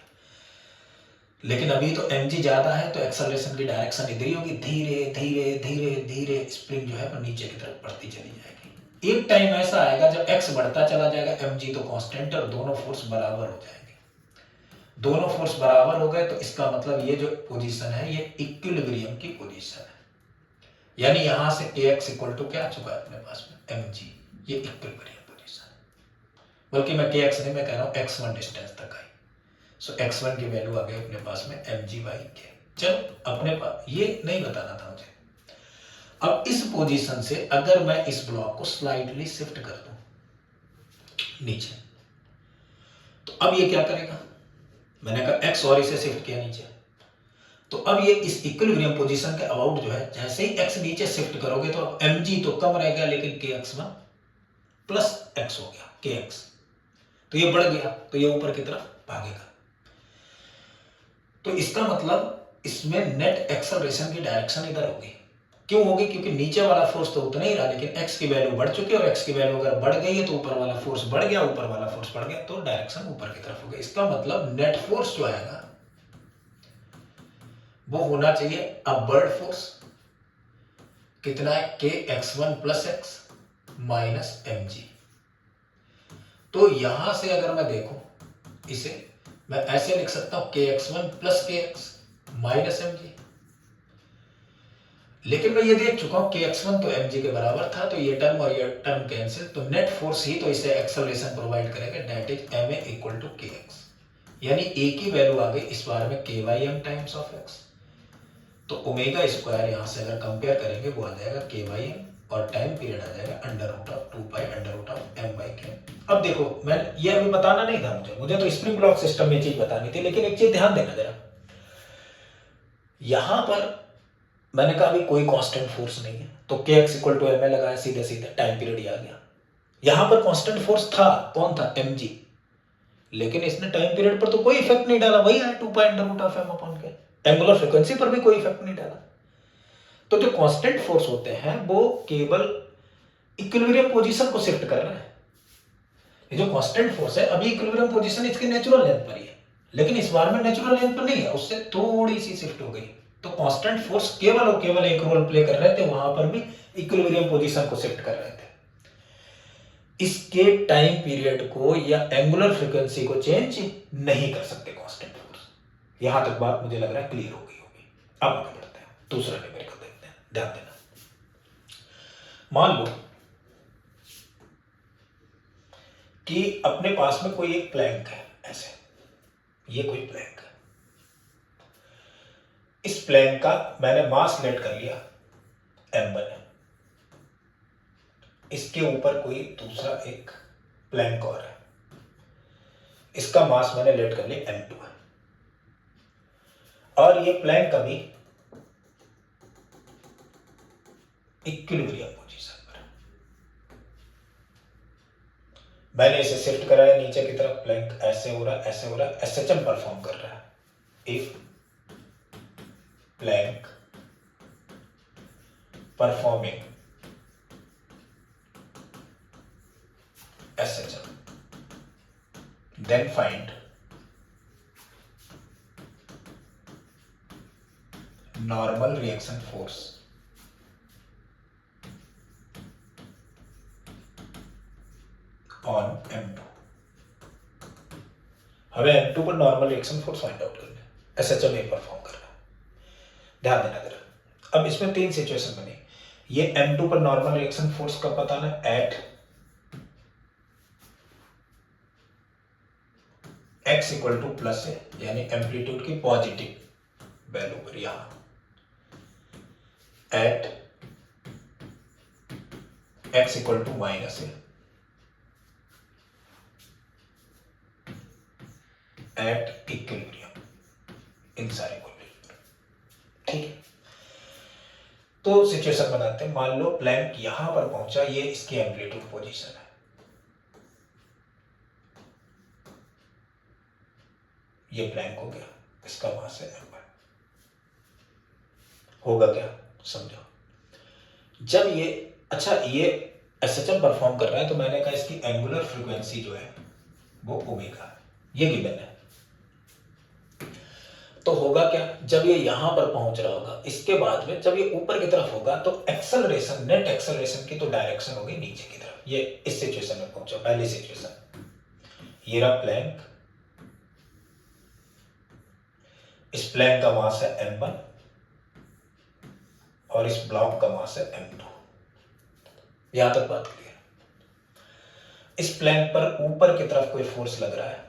लेकिन अभी तो mg ज्यादा है तो एक्सेलरेशन की डायरेक्शन इधर ही होगी, धीरे धीरे धीरे धीरे स्प्रिंग जो है वो नीचे की तरफ बढ़ती चली जाएगी। एक टाइम ऐसा आएगा जब x बढ़ता चला जाएगा, mg तो कांस्टेंट, और दोनों फोर्स बराबर हो जाएंगे। दोनों फोर्स बराबर हो गए तो इसका मतलब ये जो पोजीशन है ये इक्विलिब्रियम की पोजीशन है, यानी यहां से kx इक्वल टू क्या आ चुका है अपने पास में, mg, ये इक्विलिब्रियम पोजीशन है। बल्कि मैं के एक्स नहीं, मैं कह रहा हूँ x1 डिस्टेंस तक आई। सो x1 की वैल्यू आ गई अपने पास में mg/k। चलो अपने पास ये नहीं बताना था मुझे। अब इस पोजीशन से अगर मैं इस ब्लॉक को स्लाइटली शिफ्ट कर दूं नीचे, तो अब ये क्या करेगा, मैंने कहा x और इसे शिफ्ट किया नीचे, तो अब ये इस इक्विलिब्रियम पोजीशन के अबाउट जो है, जैसे ही x नीचे शिफ्ट करोगे तो अब mg तो कम रह गया, लेकिन kx1 प्लस x हो गया kx, तो ये बढ़ गया, तो ये ऊपर की तरफ भागेगा। तो इसका मतलब इसमें नेट एक्सेलरेशन की डायरेक्शन इधर होगी। क्यों होगी? क्योंकि नीचे वाला फोर्स तो उतना ही रहा, लेकिन x की वैल्यू बढ़ चुकी है, और x की वैल्यू अगर बढ़ गई है तो ऊपर वाला फोर्स बढ़ गया, ऊपर वाला फोर्स बढ़ गया, तो डायरेक्शन ऊपर की तरफ होगी। इसका मतलब नेट फोर्स जो आएगा वो होना चाहिए अपवर्ड फोर्स, कितना है, kx1 plus x minus mg। तो यहां से अगर मैं देखूं इसे, मैं ऐसे लिख सकता हूं kx1 plus kx minus mg, लेकिन मैं ये देख चुका हूं kx1 तो mg के बराबर था, तो ये टर्म और ये टर्म कैंसिल, तो नेट फोर्स ही तो इसे एक्सेलरेशन प्रोवाइड करेगा, that is ma equal to kx। यानी a की वैल्यू आ गई इस बार में kym टाइम्स ऑफ x, तो ओमेगा स्क्वायर यहां से अगर कंपेयर करेंगे वो आ जाएगा kym, और टाइम पीरियड आ जाएगा under root of 2 pi under root of m/k। अब देखो, मैं ये अभी बताना नहीं था मुझे तो स्प्रिंग ब्लॉक सिस्टम में चीज बतानी थी, लेकिन एक चीज ध्यान देना जरा, यहां पर मैंने कहा अभी कोई कांस्टेंट फोर्स नहीं है, तो kx इक्वल टू ma लगाया, सीधे सीधे टाइम पीरियड ही आ गया। यहां पर कांस्टेंट फोर्स था, कौन था, mg, लेकिन इसने टाइम पीरियड पर तो कोई इफेक्ट नहीं डाला, वही है 2 pi under root of m upon k। Angular frequency पर भी कोई इफेक्ट नहीं डाला। तो जो कांस्टेंट फोर्स होते हैं वो केवल इक्विलिब्रियम पोजीशन को शिफ्ट कर रहे हैं। ये जो कांस्टेंट फोर्स है, अभी इक्विलिब्रियम पोजीशन इसकी नेचुरल लेंथ पर ही है, लेकिन इस बार में नेचुरल लेंथ पर नहीं है, उससे थोड़ी सी शिफ्ट हो गई। तो कांस्टेंट फोर्स केवल और केवल एक रोल प्ले कर रहे थे, वहां पर भी इक्विलिब्रियम पोजीशन को शिफ्ट कर रहे थे। इसके टाइम पीरियड को या एंगुलर फ्रीक्वेंसी को चेंज नहीं कर सकते कांस्टेंट फोर्स। यहां तक बात मुझे लग रहा है क्लियर हो गई होगी। अब आगे बढ़ते हैं, दूसरा न्यूमेरिकल देखते हैं, ध्यान देना। मान लो कि अपने पास में कोई एक प्लैंक है, ऐसे ये कोई प्लैंक है, इस प्लैंक का मैंने मास लेट कर लिया m1 है, इसके ऊपर कोई दूसरा एक प्लैंक और है, इसका मास मैंने लेट कर लिया m2 है, और ये प्लैंक अभी इक्विलिब्रियम पोजीशन पर है। मैंने इसे शिफ्ट कराया नीचे की तरफ, प्लैंक ऐसे हो रहा है, ऐसे हो रहा है, एसएचएम परफॉर्म कर रहा है। If plank performing SHM, then find normal reaction force on M2। हमें M2 पर normal reaction force find out करना है, SHM ये परफॉर्म कर रहा है। ध्यान देना जरा, अब इसमें तीन सिचुएशन बनी। ये M2 पर नॉर्मल रिएक्शन फोर्स कब बताना है, at x equal to plus है, यानी एम्पलीट्यूड की पॉजिटिव वैल्यू पर, यहां at x equal to minus है, एट इक्विलिब्रियम, इन सारे को, ठीक है। तो सिचुएशन बनाते हैं, मान लो प्लैंक यहां पर पहुंचा, ये इसकी एम्पलीट्यूड पोजीशन है, ये प्लैंक हो गया, इसका मास है m1। होगा क्या, समझो, जब ये, अच्छा ये एसएचएम परफॉर्म कर रहा है, तो मैंने कहा इसकी एंगुलर फ्रीक्वेंसी जो है वो ओमेगा, ये गिवन है। तो होगा क्या, जब ये यहां पर पहुंच रहा होगा, इसके बाद में जब ये ऊपर की तरफ होगा, तो एक्सेलरेशन, नेट एक्सेलरेशन की तो डायरेक्शन होगी नीचे की तरफ। ये इस सिचुएशन में पहुंचा, पहली सिचुएशन, ये रहा प्लैंक, इस प्लैंक का मास है m1 और इस ब्लॉक का मास है m2। यहां तक बात क्लियर। इस प्लैंक पर ऊपर की तरफ कोई फोर्स लग रहा है,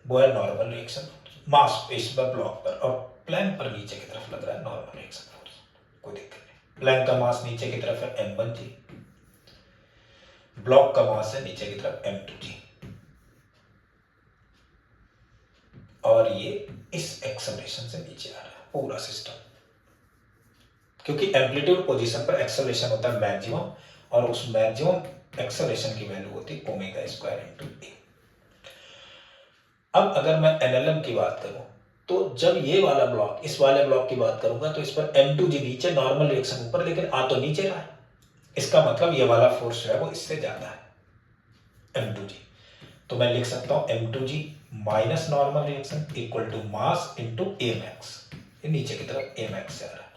वो है नॉर्मल रिएक्शन मास इस पर ब्लॉक पर, और प्लैंक पर नीचे की तरफ लग रहा है नॉर्मल रिएक्शन फोर्स, कोई दिक्कत नहीं। प्लैंक का मास नीचे की तरफ है m1g, ब्लॉक का मास है नीचे की तरफ m2g, और ये इस एक्सेलरेशन से नीचे आ रहा है पूरा सिस्टम, क्योंकि एम्पलीट्यूड पोजीशन पर एक्सेलरेशन होता है मैक्सिमम, और उस मैक्सिमम एक्सेलरेशन की वैल्यू होती है ओमेगा स्क्वायर इंटू ए। अब अगर मैं एनएलएम की बात करूं, तो जब ये वाला ब्लॉक इस वाले ब्लॉक की बात करूंगा, तो इस पर m2g नीचे, नॉर्मल रिएक्शन ऊपर, लेकिन आ तो नीचे रहा है, इसका मतलब ये वाला फोर्स जो है वो इससे ज्यादा है m2g। तो मैं लिख सकता हूं m2g minus normal reaction equal to mass into A max, ये नीचे की तरफ ए मैक्स से आ रहा है,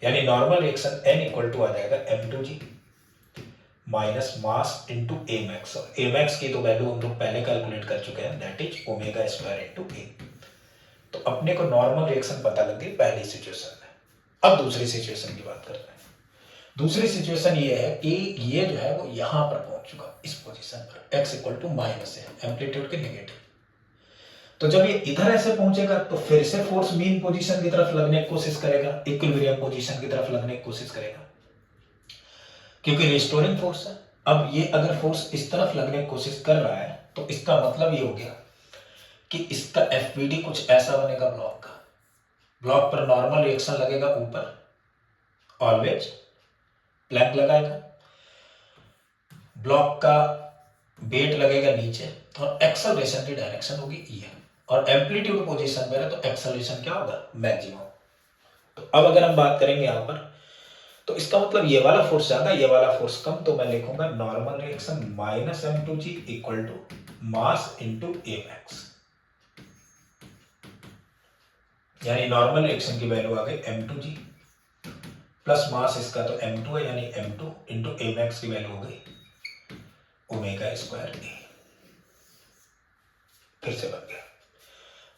यानी normal reaction n equal to आ जाएगा m2g माइनस मास इंटू ए मैक्स, और ए मैक्स की तो वैल्यू हम लोग पहले कैलकुलेट कर चुके हैं, that is omega square into A. तो अपने को नॉर्मल रिएक्शन पता लग गई पहली सिचुएशन में। अब दूसरी सिचुएशन की बात करते हैं। दूसरी सिचुएशन ये है कि ये जो है वो यहां पर पहुंच चुका, इस पोजीशन पर x इक्वल टू माइनस है, एम्पलीट्यूड के नेगेटिव। तो जब ये इधर ऐसे पहुंचेगा तो फिर से फोर्स मीन पोजीशन की तरफ लगने की कोशिश करेगा, इक्विलिब्रियम पोजीशन की तरफ लगने की कोशिश करेगा, क्योंकि रिस्टोरिंग फोर्स है। अब ये अगर फोर्स इस तरफ लगने की कोशिश कर रहा है, तो इसका मतलब ये हो गया कि इसका एफबीडी कुछ ऐसा बनेगा ब्लॉक का, ब्लॉक पर नॉर्मल रिएक्शन लगेगा ऊपर, ऑलवेज प्लैंक लगाएगा, ब्लॉक का वेट लगेगा नीचे, और एक्सेलरेशन की डायरेक्शन होगी ये, और एम्पलीट्यूड पोजीशन में है तो एक्सेलरेशन क्या होगा, मैक्सिमम। तो अब अगर हम बात करेंगे यहां पर, तो इसका मतलब ये वाला फोर्स ज्यादा, ये वाला फोर्स कम, तो मैं लिखूंगा normal reaction minus m2g equal to mass into A max, यानी नॉर्मल रिएक्शन की वैल्यू आ गई m2g प्लस मास इसका तो m2 है, यानी m2 इंटू ए मैक्स की वैल्यू हो गई ओमेगा स्क्वायर ए। फिर से बन गया।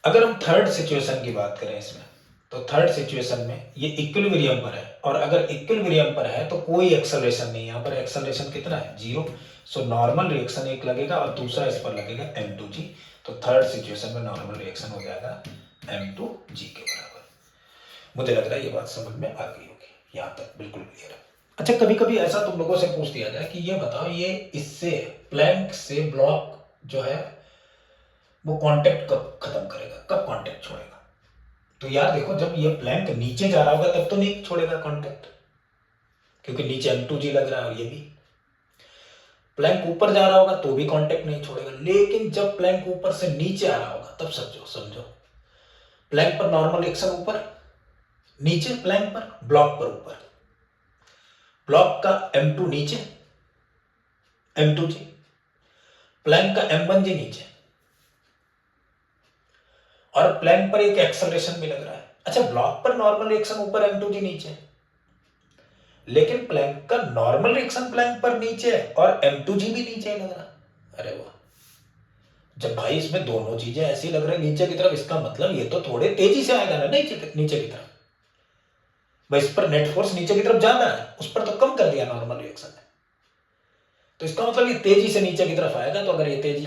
अगर हम थर्ड सिचुएशन की बात करें इसमें, तो थर्ड सिचुएशन में ये इक्विलिब्रियम पर है, और अगर इक्विलिब्रियम पर है तो कोई एक्सेलरेशन नहीं, यहाँ पर एक्सेलरेशन कितना है, 0। सो नॉर्मल रिएक्शन एक लगेगा और दूसरा इस पर लगेगा m2g, तो थर्ड सिचुएशन में नॉर्मल रिएक्शन हो जाएगा m2g के बराबर। मुझे लग रहा है ये बात समझ में आ गई होगी, यहाँ तक बिल्कुल क्लियर है। अच्छा, कभी कभी ऐसा तुम लोगों से पूछ दिया जाए कि ये बताओ, ये इससे प्लैंक से ब्लॉक जो है वो कांटेक्ट कब खत्म करेगा, कब कांटेक्ट छोड़ेगा? तो यार देखो, जब ये प्लैंक नीचे जा रहा होगा तब तो नहीं छोड़ेगा कांटेक्ट, क्योंकि नीचे m2g लग रहा है, और ये भी प्लैंक ऊपर जा रहा होगा तो भी कांटेक्ट नहीं छोड़ेगा। लेकिन जब प्लैंक ऊपर से नीचे आ रहा होगा तब समझो समझो, प्लैंक पर नॉर्मल रिएक्शन ऊपर, नीचे प्लैंक पर, ब्लॉक पर ऊपर, ब्लॉक का m2 नीचे, m2g, प्लैंक का m1g नीचे, और प्लैंक पर एक एक्सेलरेशन भी लग रहा है। अच्छा, ब्लॉक पर नॉर्मल रिएक्शन ऊपर, m2g नीचे, लेकिन प्लैंक का नॉर्मल रिएक्शन प्लैंक पर नीचे है और m2g भी नीचे लग रहा। अरे वाह, जब भाई इसमें दोनों चीजें ऐसी लग रही नीचे की तरफ, इसका मतलब ये तो थोड़े तेजी से आएगा ना नीचे की तरफ। भाई इस पर नेट फोर्स नीचे की तरफ ज्यादा है, उस पर तो कम कर दिया नॉर्मल रिएक्शन है, तो इसका मतलब ये तेजी से नीचे की तरफ आएगा। तो अगर ये तेजी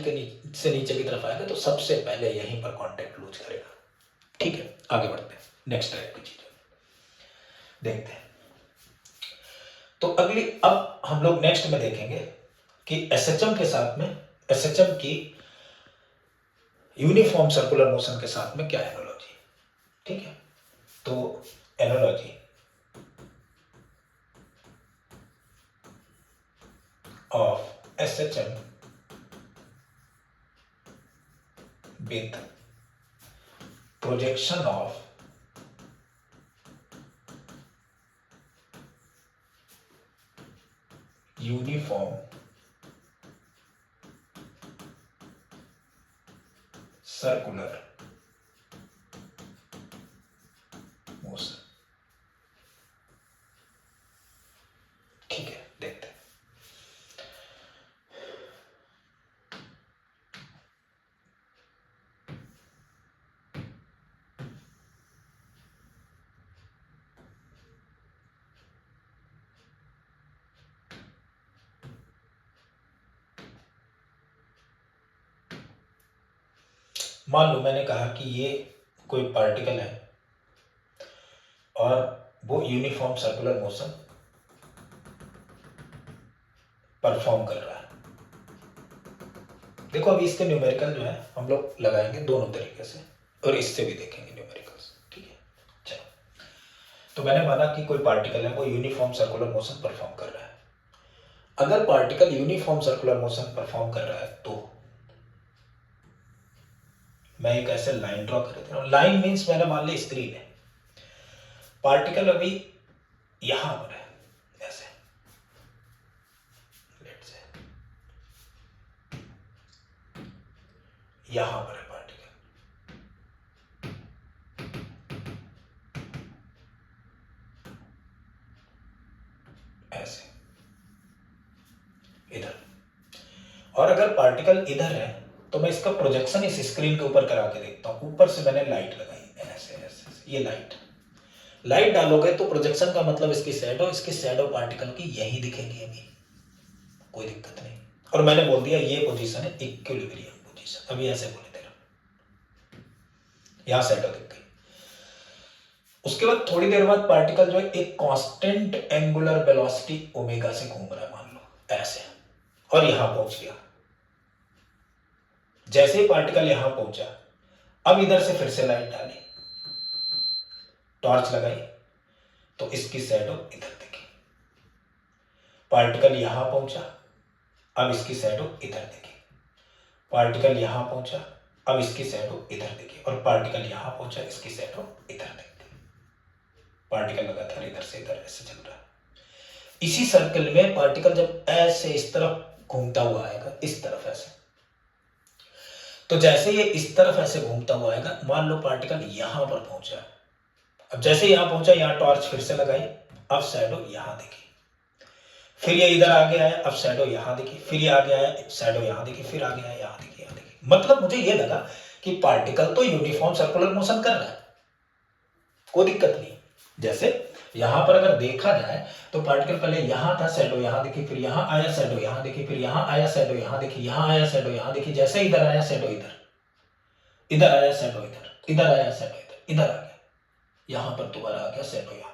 से नीचे की तरफ आएगा तो सबसे पहले यहीं पर कांटेक्ट लूज करेगा। ठीक है, आगे बढ़ते हैं, नेक्स्ट टाइप की चीजें देखते हैं। तो अगली, अब हम लोग नेक्स्ट में देखेंगे कि एसएचएम के साथ में, एसएचएम की यूनिफॉर्म सर्कुलर मोशन के साथ में क्या एनालॉजी। ठीक है, तो analogy of SHM with projection of uniform circular motion. ठीक है, देखते हैं। मान लो मैंने कहा कि ये कोई पार्टिकल है और वो यूनिफॉर्म सर्कुलर मोशन परफॉर्म कर रहा है। देखो अभी इसके न्यूमेरिकल जो है हम लोग लगाएंगे दोनों तरीके से और इससे भी देखेंगे न्यूमेरिकल्स, ठीक है। चलो, तो मैंने माना कि कोई पार्टिकल है वो यूनिफॉर्म सर्कुलर मोशन परफॉर्म कर रहा है। अगर particle uniform circular motion perform कर रहा है तो मैं एक ऐसे लाइन ड्रॉ कर देता हूं। लाइन मीन्स मैंने मान ली स्क्रीन है, पार्टिकल अभी यहां पर है, ऐसे लेट्स से यहां पर है पार्टिकल, ऐसे इधर। और अगर पार्टिकल इधर है तो मैं इसका प्रोजेक्शन इस स्क्रीन के ऊपर करा के देखता हूं। ऊपर से मैंने लाइट लगाई ऐसे ऐसे, ये लाइट डालोगे तो प्रोजेक्शन का मतलब इसकी शैडो पार्टिकल की यही दिखेगी, अभी कोई दिक्कत नहीं। और मैंने बोल दिया ये पोजीशन है इक्विलिब्रियम पोजीशन, अभी ऐसे बोले तेरा, यहां शैडो दिख गई। उसके बाद थोड़ी देर बाद पार्टिकल जो है एक कांस्टेंट एंगुलर वेलोसिटी ओमेगा से घूम रहा है, मान लो ऐसे, और यहां पहुंच गया। जैसे ही पार्टिकल यहां पहुंचा, अब इधर से फिर से लाइट डाली, टॉर्च लगाई, तो इसकी शैडो इधर दिखी। पार्टिकल यहां पहुंचा, अब इसकी शैडो इधर दिखी। पार्टिकल यहां पहुंचा, अब इसकी शैडो इधर दिखी। और पार्टिकल यहां पहुंचा, इसकी शैडो इधर दिखी। पार्टिकल लगातार इधर से इधर ऐसे चल रहा है। इसी सर्कल में पार्टिकल जब ऐसे इस तरफ घूमता हुआ आएगा, इस तरफ ऐसे, तो जैसे ये इस तरफ ऐसे घूमता हुआ आएगा, मान लो पार्टिकल यहां पर पहुंचा। अब जैसे यहां पहुंचा, यहां टॉर्च फिर से लगाई, अब शैडो यहां दिखी। फिर ये इधर आगे आया, अब शैडो यहां दिखी। फिर ये आगे आया, शैडो यहां दिखी। फिर आगे आया, यहां दिखी, यहां दिखी। मतलब मुझे ये लगा कि पार्टिकल तो यूनिफॉर्म सर्कुलर मोशन कर रहा है, कोई दिक्कत नहीं। जैसे यहां पर अगर देखा जाए तो पार्टिकल पहले यहां था, शैडो यहां दिखी, फिर यहां आया, शैडो यहां दिखी, फिर यहां आया, शैडो यहां दिखी, यहां आया, शैडो यहां दिखी। जैसे इधर आया, शैडो इधर, इधर आया, शैडो इधर, इधर आया, शैडो इधर, इधर आ गया, यहां पर दोबारा आ गया, शैडो यहां।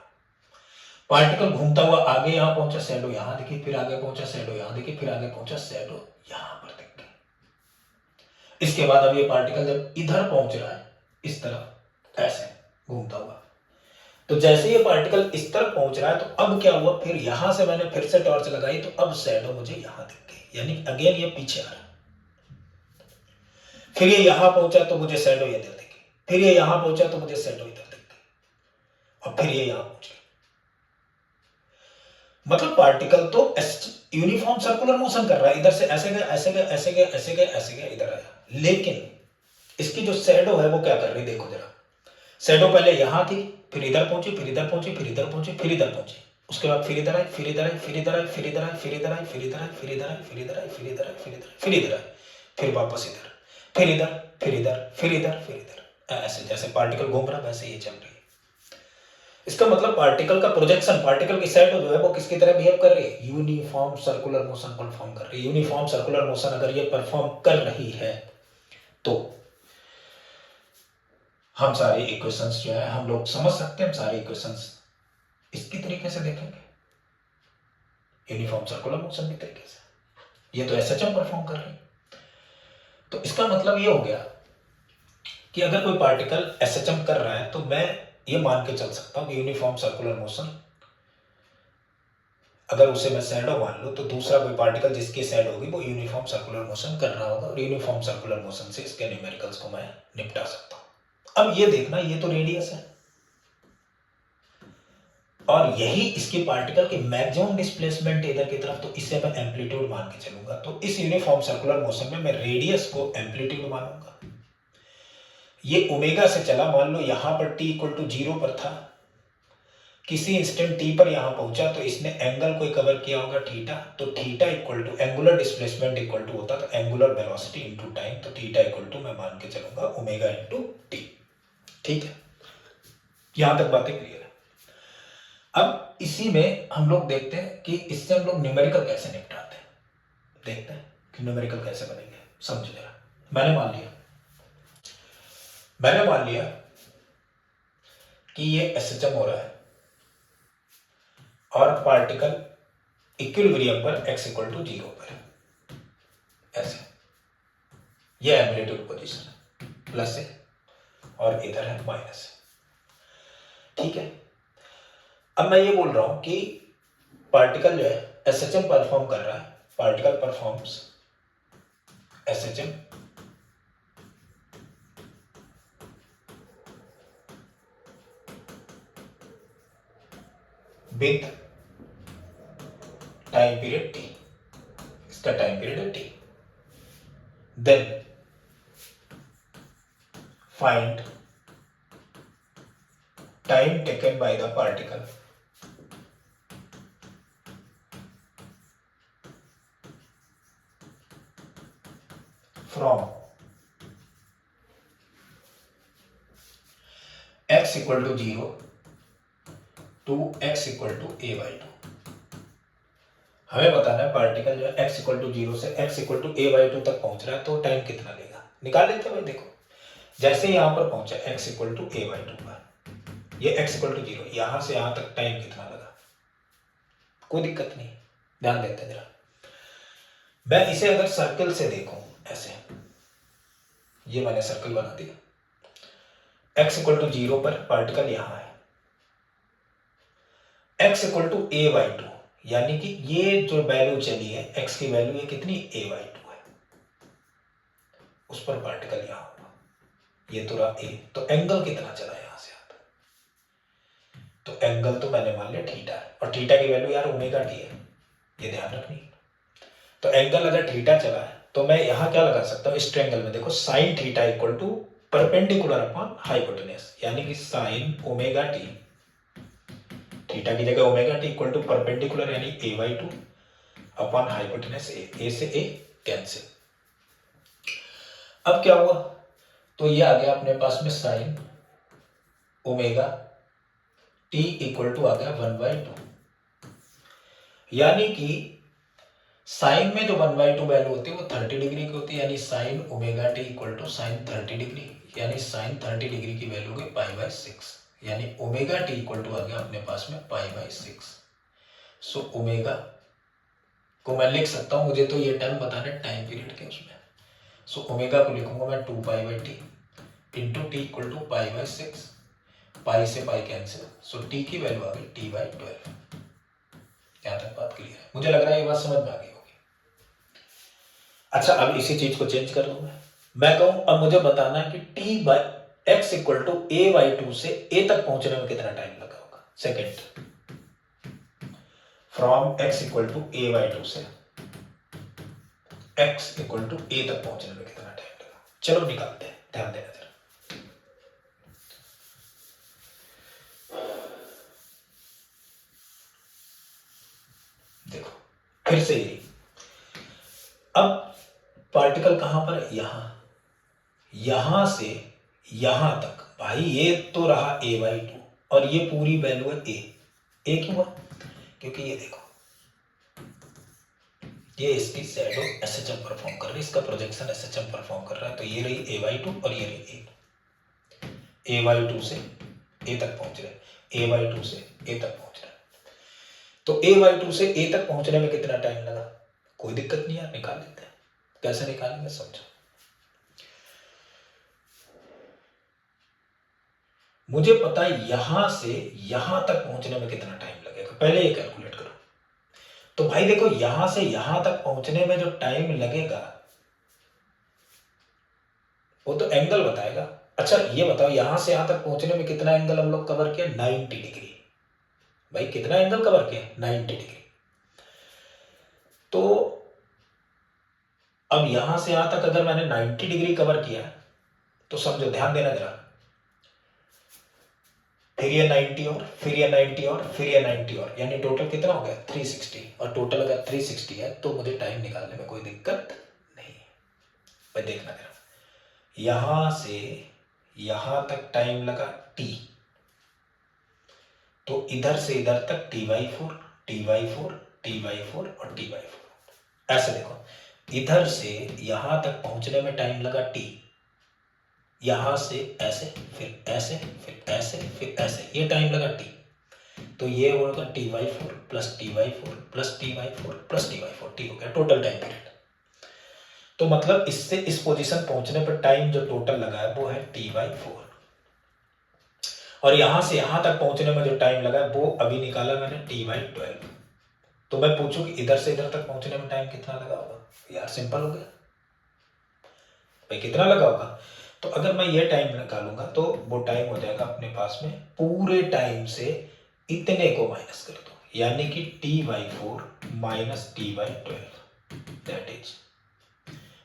पार्टिकल घूमता हुआ आगे यहां पहुंचा, शैडो यहां दिखी, फिर आगे पहुंचा, शैडो यहां दिखी, फिर आगे पहुंचा, शैडो यहां पर दिख गई। इसके बाद अब ये पार्टिकल जब इधर पहुंच रहा है, इस तरफ ऐसे घूमता हुआ, तो जैसे ये पार्टिकल इस तरफ पहुंच रहा है, तो अब क्या हुआ, फिर यहां से मैंने फिर से टॉर्च लगाई, तो अब शैडो मुझे यहां दिख गई, यानी अगेन ये पीछे आ रहा है। फिर ये यहां पहुंचा तो मुझे शैडो इधर दिखी, फिर ये यहां पहुंचा तो मुझे शैडो इधर दिख गई, और फिर ये यहां पहुंच गया। मतलब पार्टिकल तो यूनिफॉर्म सर्कुलर मोशन कर रहा है, इधर से ऐसे गया, ऐसे गया, ऐसे गया, ऐसे गया, ऐसे गया, इधर आया। लेकिन इसकी जो शैडो है वो क्या कर रही है, देखो जरा। शैडो पहले यहां थी, फिर इधर पहुंची, फिर इधर पहुंची, फिर इधर पहुंची, फिर इधर पहुंची। उसके बाद फिर इधर आई, फिर इधर आई, फिर इधर आई, फिर इधर आई, फिर इधर आई, फिर इधर आई, फिर इधर आई, फिर इधर आई, फिर इधर आई, फिर इधर, फिर इधर आई, फिर वापस इधर, फिर इधर, फिर इधर, फिर इधर, फिर इधर, ऐसे जैसे पार्टिकल घूम रहा है वैसे ये चल रही है। इसका मतलब पार्टिकल का प्रोजेक्शन, पार्टिकल की शैडो जो है वो किसकी तरह बिहेव कर रही है, यूनिफॉर्म सर्कुलर मोशन परफॉर्म कर रही है। यूनिफॉर्म सर्कुलर मोशन अगर ये परफॉर्म कर रही है तो हम सारे इक्वेशंस जो है हम लोग समझ सकते हैं, हम सारे इक्वेशंस इसकी तरीके से देखेंगे, यूनिफॉर्म सर्कुलर मोशन की तरीके से। ये तो एसएचएम परफॉर्म कर रही है, तो इसका मतलब ये हो गया कि अगर कोई पार्टिकल एसएचएम कर रहा है तो मैं ये मान के चल सकता हूं कि यूनिफॉर्म सर्कुलर मोशन, अगर उसे मैं शैडो मान लूं तो दूसरा कोई पार्टिकल जिसकी शैडो होगी वो यूनिफॉर्म सर्कुलर मोशन कर रहा होगा, और यूनिफॉर्म सर्कुलर मोशन से इसके न्यूमेरिकल्स को मैं निपटा सकता हूं। अब ये देखना, ये तो रेडियस है और यही इसकी पार्टिकल की मैक्सिमम डिस्प्लेसमेंट इधर की तरफ, तो इसे मैं एम्पलीट्यूड मान के चलूंगा। तो इस यूनिफॉर्म सर्कुलर मोशन में मैं रेडियस को एम्पलीट्यूड मानूंगा। ये ओमेगा से चला, मान लो यहां पर t इक्वल टू 0 पर था, किसी इंस्टेंट t पर यहां पहुंचा तो इसने एंगल कोई कवर किया होगा थीटा, तो theta equal to angular displacement equal to होता तो एंगुलर वेलोसिटी इनटू टाइम, तो थीटा इक्वल टू मैं मान के चलूंगा ओमेगा इनटू टी। ठीक है, यहां तक बातें क्लियर है। अब इसी में हम लोग देखते हैं कि इससे हम लोग न्यूमेरिकल कैसे निपटाते हैं, देखते हैं कि न्यूमेरिकल कैसे बनेंगे। समझो जरा, मैंने मान लिया मैंने मान लिया कि ये एसएचएम हो रहा है और पार्टिकल इक्विलिब्रियम पर x इक्वल टू 0 पर है, ऐसे ये एम्पलीट्यूड पोजीशन प्लस है और इधर है माइनस है, ठीक है। अब मैं ये बोल रहा हूं कि पार्टिकल जो है एसएचएम परफॉर्म कर रहा है, particle performs SHM with time period t, इसका टाइम पीरियड है t। Then find time taken by the particle from x equal to 0 to x equal to a/2। हमें बताना है पार्टिकल जो है x इक्वल टू 0 से x इक्वल टू a/2 तक पहुंच रहा है, तो टाइम कितना लेगा निकाल लेते हैं भाई। देखो जैसे यहां पर पहुंचा x इक्वल टू a/2 पर, ये x इक्वल टू 0, यहां से यहां तक टाइम कितना लगा, कोई दिक्कत नहीं, ध्यान देते हैं जरा। मैं इसे अगर सर्कल से देखूं ऐसे, ये मैंने सर्कल बना दिया, x इक्वल टू 0 पर पार्टिकल यहां है, x इक्वल टू a/2, यानी कि ये जो वैल्यू चली है x की वैल्यू है कितनी, a/2 है, उस पर पार्टिकल यहां होगा, ये तो रहा a, तो एंगल कितना चला यहां से आता, तो एंगल तो मैंने मान लिया थीटा है, और थीटा की वैल्यू यार ओमेगा टी है, ये ध्यान रखनी। तो एंगल अगर थीटा चला है तो मैं यहां क्या लगा सकता हूं, इस ट्रायंगल में देखो sine theta equal to perpendicular upon hypotenuse, यानी कि साइन ओमेगा टी, थीटा की जगह omega T equal to perpendicular यानी a/2 अपॉन हाइपोटेन्यूज a से a कैंसिल। अब क्या हुआ, तो ये आ गया अपने पास में sine omega T equal to आ गया 1/2, यानी कि साइन में जो 1/2 वैल्यू होती है वो 30 डिग्री की होती है, यानी sine omega T equal to sine 30 degree, यानी साइन 30 डिग्री की वैल्यू है π/6, यानी ओमेगा टी इक्वल टू आ गया अपने पास में π/6। सो ओमेगा को मैं लिख सकता हूं, मुझे तो ये टर्म बताना है टाइम पीरियड के उसमें, सो ओमेगा को लिखूंगा मैं 2π/t into T equal to π/6, pi से पाई कैंसिल, सो टी की वैल्यू आ गई t/12। यहां तक बात क्लियर है, मुझे लग रहा है ये बात समझ में आ गई होगी। अच्छा अब इसी चीज को चेंज कर लूं मैं कहूं अब मुझे बताना है कि t/x इक्वल टू a/2 से a तक पहुंचने में कितना टाइम लगा होगा। Second, from x equal to a/2 से x इक्वल टू a तक पहुंचने में कितना टाइम लगा, चलो निकालते हैं, ध्यान देना जरा। देखो फिर से यही, अब पार्टिकल कहां पर है, यहां से यहां तक, भाई ये तो रहा a/2 और ये पूरी वैल्यू है a क्यों हुआ, क्योंकि ये देखो ये इसकी शैडो एसएचएम परफॉर्म कर रही है, इसका प्रोजेक्शन एसएचएम परफॉर्म कर रहा है, तो ये रही a/2 और ये रही a/2 से a तक पहुंच रहे, a/2 से a तक पहुंच रहा है, तो a/2 से a तक पहुंचने में कितना टाइम लगा, कोई दिक्कत नहीं है, निकाल लेते हैं। कैसे निकालेंगे समझो, मुझे पता है यहां से यहां तक पहुंचने में कितना टाइम लगेगा, पहले ये कैलकुलेट करो। तो भाई देखो यहां से यहां तक पहुंचने में जो टाइम लगेगा वो तो एंगल बताएगा। अच्छा ये बताओ यहां से यहां तक पहुंचने में कितना एंगल हम लोग कवर किया, 90 डिग्री। भाई कितना एंगल कवर किया, 90 डिग्री। तो अब यहां से यहां तक अगर मैंने 90 डिग्री कवर किया तो समझो, ध्यान देना जरा, फिर ये 90 और फिर ये 90 और फिर ये 90 और, यानी टोटल कितना हो गया 360, और टोटल अगर 360 है तो मुझे टाइम निकालने में कोई दिक्कत नहीं है। भाई देखना जरा, यहां से यहां तक टाइम लगा t, तो इधर से इधर तक t/4 t/4 t/4 और t/4। ऐसे देखो इधर से यहां तक पहुंचने में टाइम लगा t, यहां से ऐसे, फिर ऐसे, फिर ऐसे, फिर ऐसे, ये टाइम लगा टी। तो ये होगा T/4 plus T/4 plus T/4 plus T/4, T हो गया टोटल टाइम पीरियड। तो मतलब इससे इस पोजीशन पहुंचने पर टाइम जो टोटल लगा है वो है T/4, और यहां से यहां तक पहुंचने में जो टाइम लगा है वो अभी निकाला मैंने T/12। तो मैं पूछूं कि इधर से इधर तक पहुंचने में टाइम कितना लगा होगा, यार सिंपल हो गया भाई, कितना लगा होगा। तो अगर मैं ये टाइम निकालूंगा तो वो टाइम हो जाएगा अपने पास में, पूरे टाइम से इतने को माइनस कर दो, यानी कि T/4 minus T/12, that is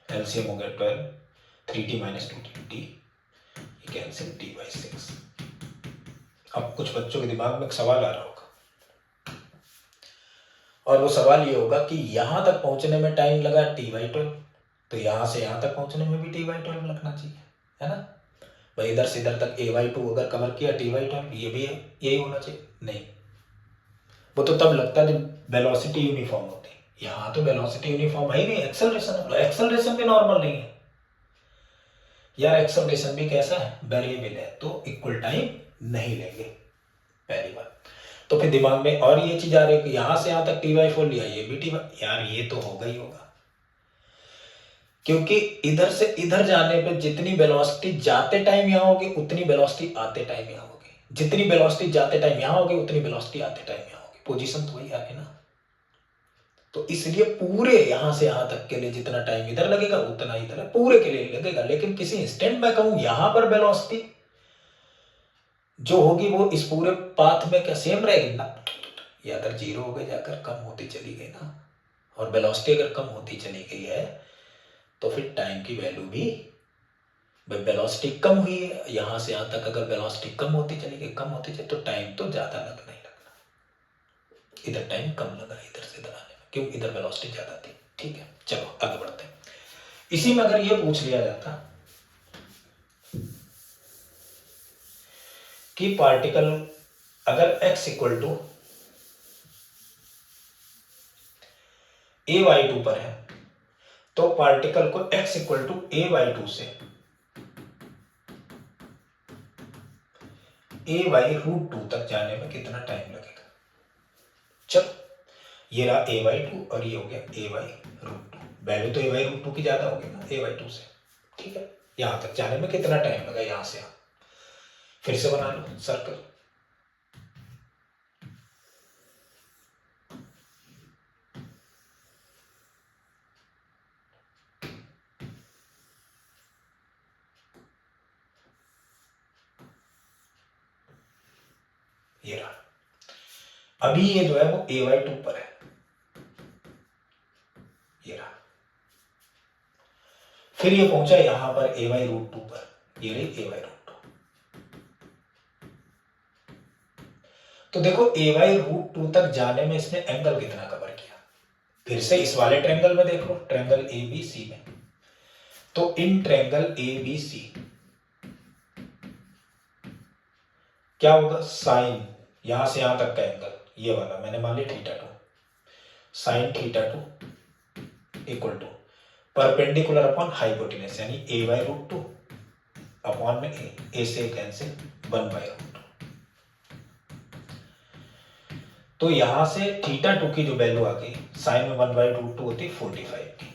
LCM हो गया 12, 3t माइनस 2t, ये कैंसिल T/6। अब कुछ बच्चों के दिमाग में एक सवाल आ रहा होगा, और वो सवाल ये होगा कि यहां तक पहुंचने में टाइम लगा T/12, तो यहां से यहां तक पहुंचने में भी T/12 लगना चाहिए, है ना भाई। इधर से इधर तक A/2 अगर कवर किया, T/12 ये भी है, यही होना चाहिए। नहीं, वो तो तब लगता है जब वेलोसिटी यूनिफॉर्म होती है, यहाँ तो वेलोसिटी यूनिफॉर्म है ही नहीं, एक्सेलरेशन भी नॉर्मल नहीं है यार, एक्सेलरेशन भी कैसा है, वेरिएबल है, तो इक्वल टाइम नहीं लेंगे, पहली बात। तो फिर दिमाग में और ये चीज आ रही है कि यहां से यहां तक T/4 लिया, ये भी यार ये तो होगा ही होगा, क्योंकि इधर से इधर जाने पे जितनी वेलोसिटी जाते टाइम यहां होगी उतनी वेलोसिटी आते टाइम यहां होगी, जितनी वेलोसिटी जाते टाइम यहां होगी उतनी वेलोसिटी आते टाइम यहां होगी, पोजीशन तो वही आ गई ना। तो इसलिए पूरे यहां से यहां तक के लिए जितना टाइम इधर लगेगा उतना इधर पूरे के लिए लगेगा, लेकिन किसी इंस्टेंट में कहूं यहां पर वेलोसिटी जो होगी वो इस पूरे पाथ में क्या सेम रहेगी ना, या अगर जीरो हो गई जाकर कम होती चली गई ना, और वेलोसिटी अगर कम होती चली गई है तो फिर टाइम की वैल्यू भी, वेलोसिटी कम हुई है यहां से यहां तक, अगर वेलोसिटी कम होती चली गई, कम होती चली, तो टाइम तो ज्यादा लगना ही लगना, इधर टाइम कम लगा इधर से इधर आने में, क्योंकि इधर वेलोसिटी ज्यादा थी। ठीक है, चलो आगे बढ़ते हैं। इसी में अगर ये पूछ लिया जाता कि पार्टिकल अगर x इक्वल टू a/2 पर है, तो पार्टिकल को x इक्वल टू a/2 से a/√2 तक जाने में कितना टाइम लगेगा। चलो ये रहा a/2 और ये हो गया a/√2, वैल्यू तो a/√2 की ज्यादा होगी ना a/2 से। ठीक है, यहां तक जाने में कितना टाइम लगा, यहां से फिर से बना लो सर्कल। ये रहा, अभी ये जो है वो a/2 पर है, ये रहा, फिर ये पहुंचा यहां पर a/√2 पर, ये रही a/√2। तो देखो a/√2 तक जाने में इसने एंगल कितना कवर किया, फिर से इस वाले ट्रायंगल में देख लो, ट्रायंगल ABC में, तो इन ट्रायंगल ABC क्या होगा, साइन यहां से यहां तक का एंगल, ये वाला मैंने मान लिया θ2, sine θ2 equal to perpendicular upon hypotenuse, यानी a/√2 अपॉन में a से कैंसिल 1/√2। तो यहां से θ2 की जो वैल्यू आ गई, साइन में 1/√2 होती 45 की,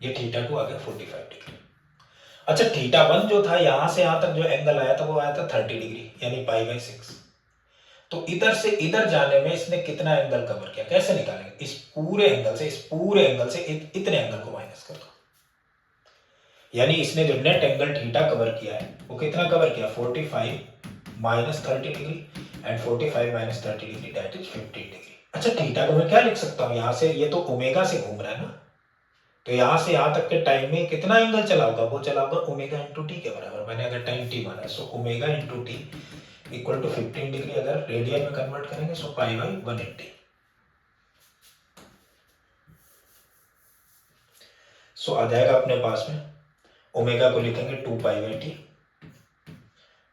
ये θ2 आ गया 45 डिग्री। अच्छा θ1 जो था यहां से यहां तक जो एंगल आया था वो आया था 30 डिग्री, यानी π/6। तो इधर से इधर जाने में इसने कितना एंगल कवर किया, कैसे निकालेंगे, इस पूरे एंगल से, इस पूरे एंगल से इतने एंगल को माइनस कर दो, यानी इसने जो नेट एंगल θ कवर किया है वो कितना कवर किया, 45 minus 30 degree, and 45 minus 30 degree that is 15 degree. अच्छा θ को मैं क्या लिख सकता हूँ, यहां से ये तो ओमेगा से घूम रहा है ना, तो यहां से यहां तक के टाइम में कितना एंगल चला होगा, वो चला होगा ओमेगा इंटू टी के बराबर, मैंने अगर टाइम टी माना, so omega into T equal to 15 degree, अगर रेडियन में कन्वर्ट करेंगे सो π/180। सो आ जाएगा अपने पास में, ओमेगा को लिखेंगे 2π/t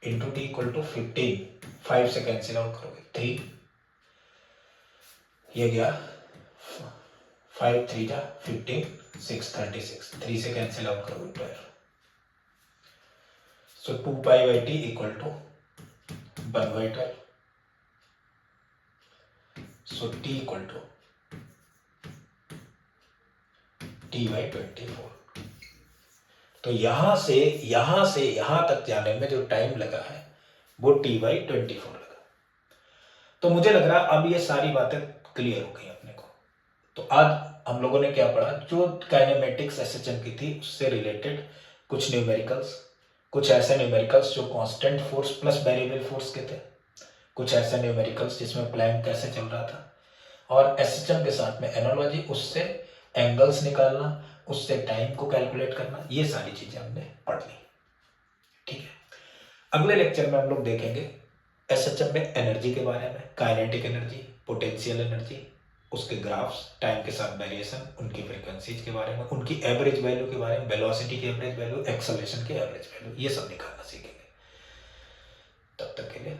into T equal to 15, 5 से कैंसिल आउट करोगे 3, ये गया 5 3 जा 15, 6 36, 3 से कैंसिल आउट करोगे 12, so 2 pi by t equal to 1/12. So t equal to t by 24. तो यहां से यहां तक जाने में जो टाइम लगा है वो टी बाई 24 लगा. तो मुझे लग रहा है अब ये सारी बातें क्लियर हो गई अपने को. तो आज हम लोगों ने क्या पढ़ा, जो काइनेमेटिक्स एसएचएम की थी उससे रिलेटेड कुछ न्यूमेरिकल्स, कुछ ऐसे न्यूमेरिकल्स जो constant force plus variable force के थे, कुछ ऐसे न्यूमेरिकल्स जिसमें प्लैंक कैसे चल रहा था, और एसएचएम के साथ में एनालॉजी, उससे एंगल्स निकालना, उससे टाइम को कैलकुलेट करना, ये सारी चीजें हमने पढ़ ली. ठीक है, अगले लेक्चर में हम लोग देखेंगे एसएचएम में एनर्जी के बारे में, काइनेटिक एनर्जी, पोटेंशियल एनर्जी, उसके ग्राफ्स, टाइम के साथ वेरिएशन, उनकी फ्रीक्वेंसीज के बारे में, उनकी एवरेज वैल्यू के बारे में, वेलोसिटी की एवरेज वैल्यू, एक्सेलरेशन की एवरेज वैल्यू, ये सब निकालना सीखेंगे. तब तक के लिए